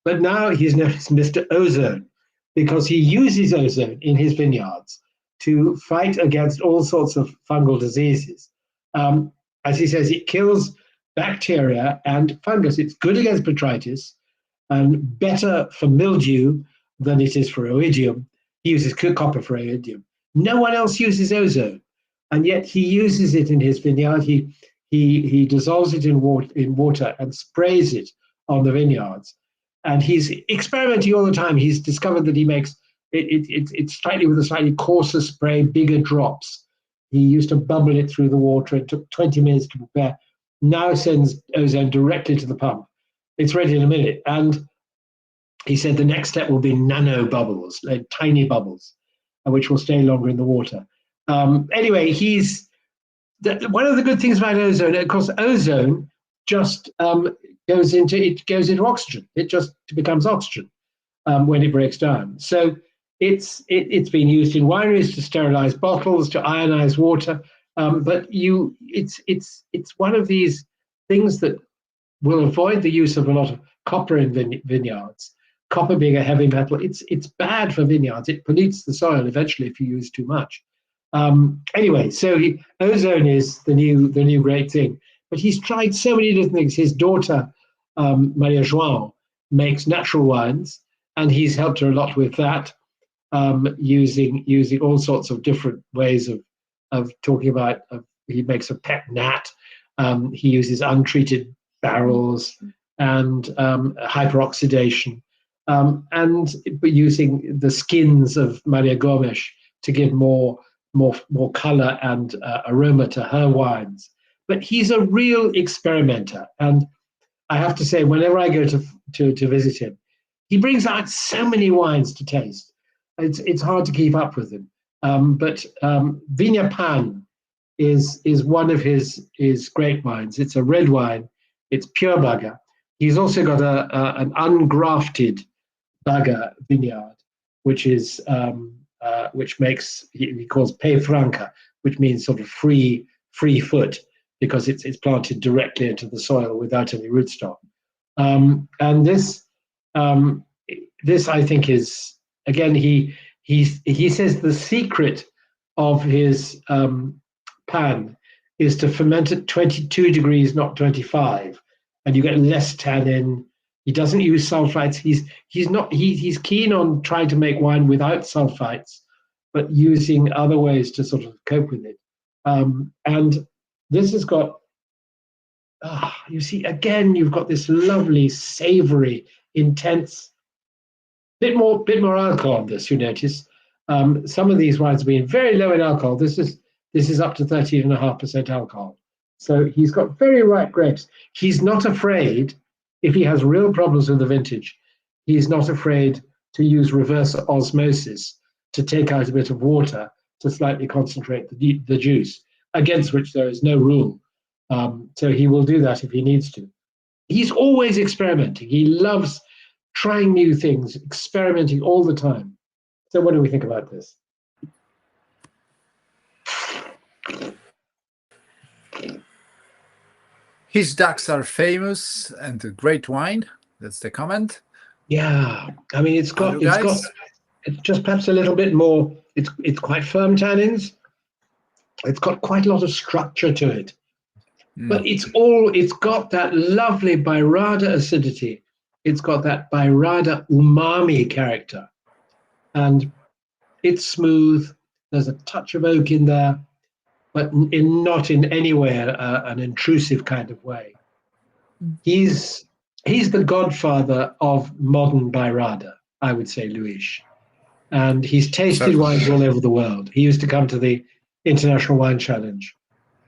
But now he's known as Mr. Ozone because he uses ozone in his vineyards to fight against all sorts of fungal diseases. As he says, it kills bacteria and fungus. It's good against botrytis and better for mildew than it is for oidium. He uses copper for oidium. No one else uses ozone, and yet he uses it in his vineyard. He dissolves it in water and sprays it on the vineyards. And he's experimenting all the time. He's discovered that he makes it's slightly with a slightly coarser spray, bigger drops. He used to bubble it through the water. It took 20 minutes to prepare. Now sends ozone directly to the pump. It's ready in a minute. And he said the next step will be nano bubbles, like tiny bubbles, which will stay longer in the water. Anyway, one of the good things about ozone, of course, ozone just goes into oxygen. It just becomes oxygen. when it breaks down. So it's been used in wineries to sterilize bottles, to ionize water. But it's one of these things that will avoid the use of a lot of copper in vineyards. Copper being a heavy metal, it's bad for vineyards. It pollutes the soil eventually if you use too much. Anyway, so ozone is the new great thing. But he's tried so many different things. His daughter, Maria João, makes natural wines, and he's helped her a lot with that, using all sorts of different ways of talking about. He makes a pet nat. He uses untreated barrels and hyperoxidation, and using the skins of Maria Gomes to give more color and aroma to her wines. But he's a real experimenter, and I have to say, whenever I go to visit him, he brings out so many wines to taste. It's hard to keep up with him. But Vinha Pan is one of his great wines. It's a red wine. It's pure Baga. He's also got an ungrafted Baga vineyard, which is which makes he calls Pe Franca, which means sort of free foot, because it's planted directly into the soil without any rootstock. And this I think is, again, he says the secret of his pan is to ferment at 22 degrees, not 25, and you get less tannin. He doesn't use sulfites. He's keen on trying to make wine without sulfites, but using other ways to sort of cope with it. And this has got, you see, again, you've got this lovely, savory, intense, bit more alcohol on this, you notice. Some of these wines have been very low in alcohol. This is up to 13.5% alcohol. So he's got very ripe grapes. He's not afraid, if he has real problems with the vintage, he's not afraid to use reverse osmosis to take out a bit of water to slightly concentrate the juice, against which there is no rule. So he will do that if he needs to. He's always experimenting. He loves trying new things, experimenting all the time. So what do we think about this? His ducks are famous and a great wine. That's the comment. Yeah, I mean, it's just perhaps a little bit more. It's quite firm tannins. It's got quite a lot of structure to it, but it's got that lovely Bairrada acidity. It's got that Bairrada umami character, and it's smooth. There's a touch of oak in there, but not in any way an intrusive kind of way. He's the godfather of modern Bairrada, I would say, Luis. And he's tasted wines all over the world. He used to come to the International Wine Challenge,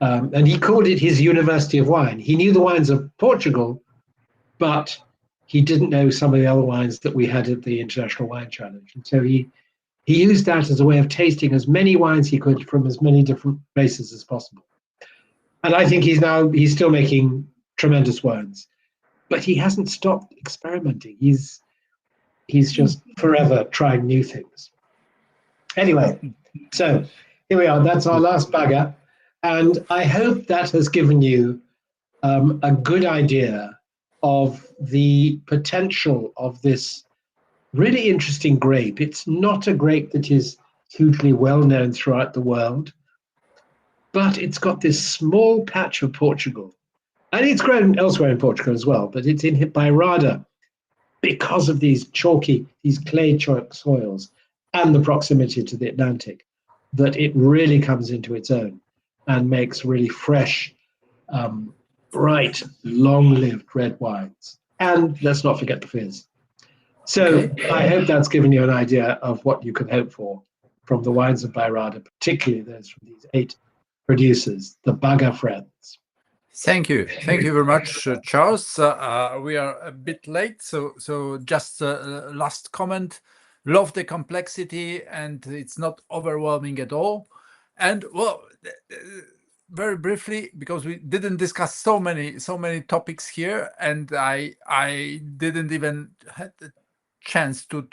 and he called it his University of Wine. He knew the wines of Portugal, but he didn't know some of the other wines that we had at the International Wine Challenge. And so he used that as a way of tasting as many wines he could from as many different places as possible. And I think he's still making tremendous wines, but he hasn't stopped experimenting. He's just forever trying new things. Anyway, so here we are. That's our last Baga, and I hope that has given you a good idea of the potential of this really interesting grape. It's not a grape that is hugely well known throughout the world, but it's got this small patch of Portugal, and it's grown elsewhere in Portugal as well, but it's in Bairrada because of these clay chalk soils and the proximity to the Atlantic, that it really comes into its own and makes really fresh, bright, long-lived red wines. And let's not forget the fizz. So I hope that's given you an idea of what you can hope for from the wines of Bairrada, particularly those from these 8 producers, the Baga friends. Thank you very much, Charles. We are a bit late, so just last comment. Love the complexity, and it's not overwhelming at all. And well, very briefly, because we didn't discuss so many topics here, and I didn't even chance to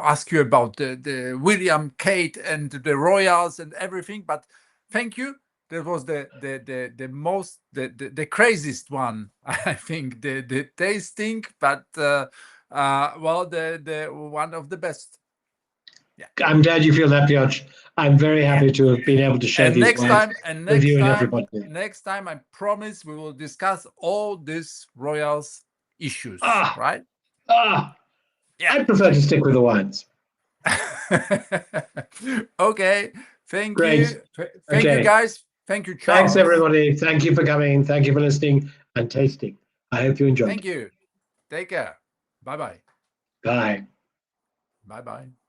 ask you about the William, Kate, and the Royals and everything. But thank you. That was the most the craziest one, I think. The tasting, but well, the one of the best. I'm glad you feel that, Piotr. I'm very happy to have been able to share And these next wines time, with you and everybody. next time, I promise we will discuss all these Royals issues. Ah, Right? I prefer to stick with the wines. Okay. Thank Great. you. Thank you, Okay. guys. Thank you, Charles. Thanks, everybody. Thank you for coming. Thank you for listening and tasting. I hope you enjoyed. Thank you. Take care. Bye-bye. Bye. Bye-bye.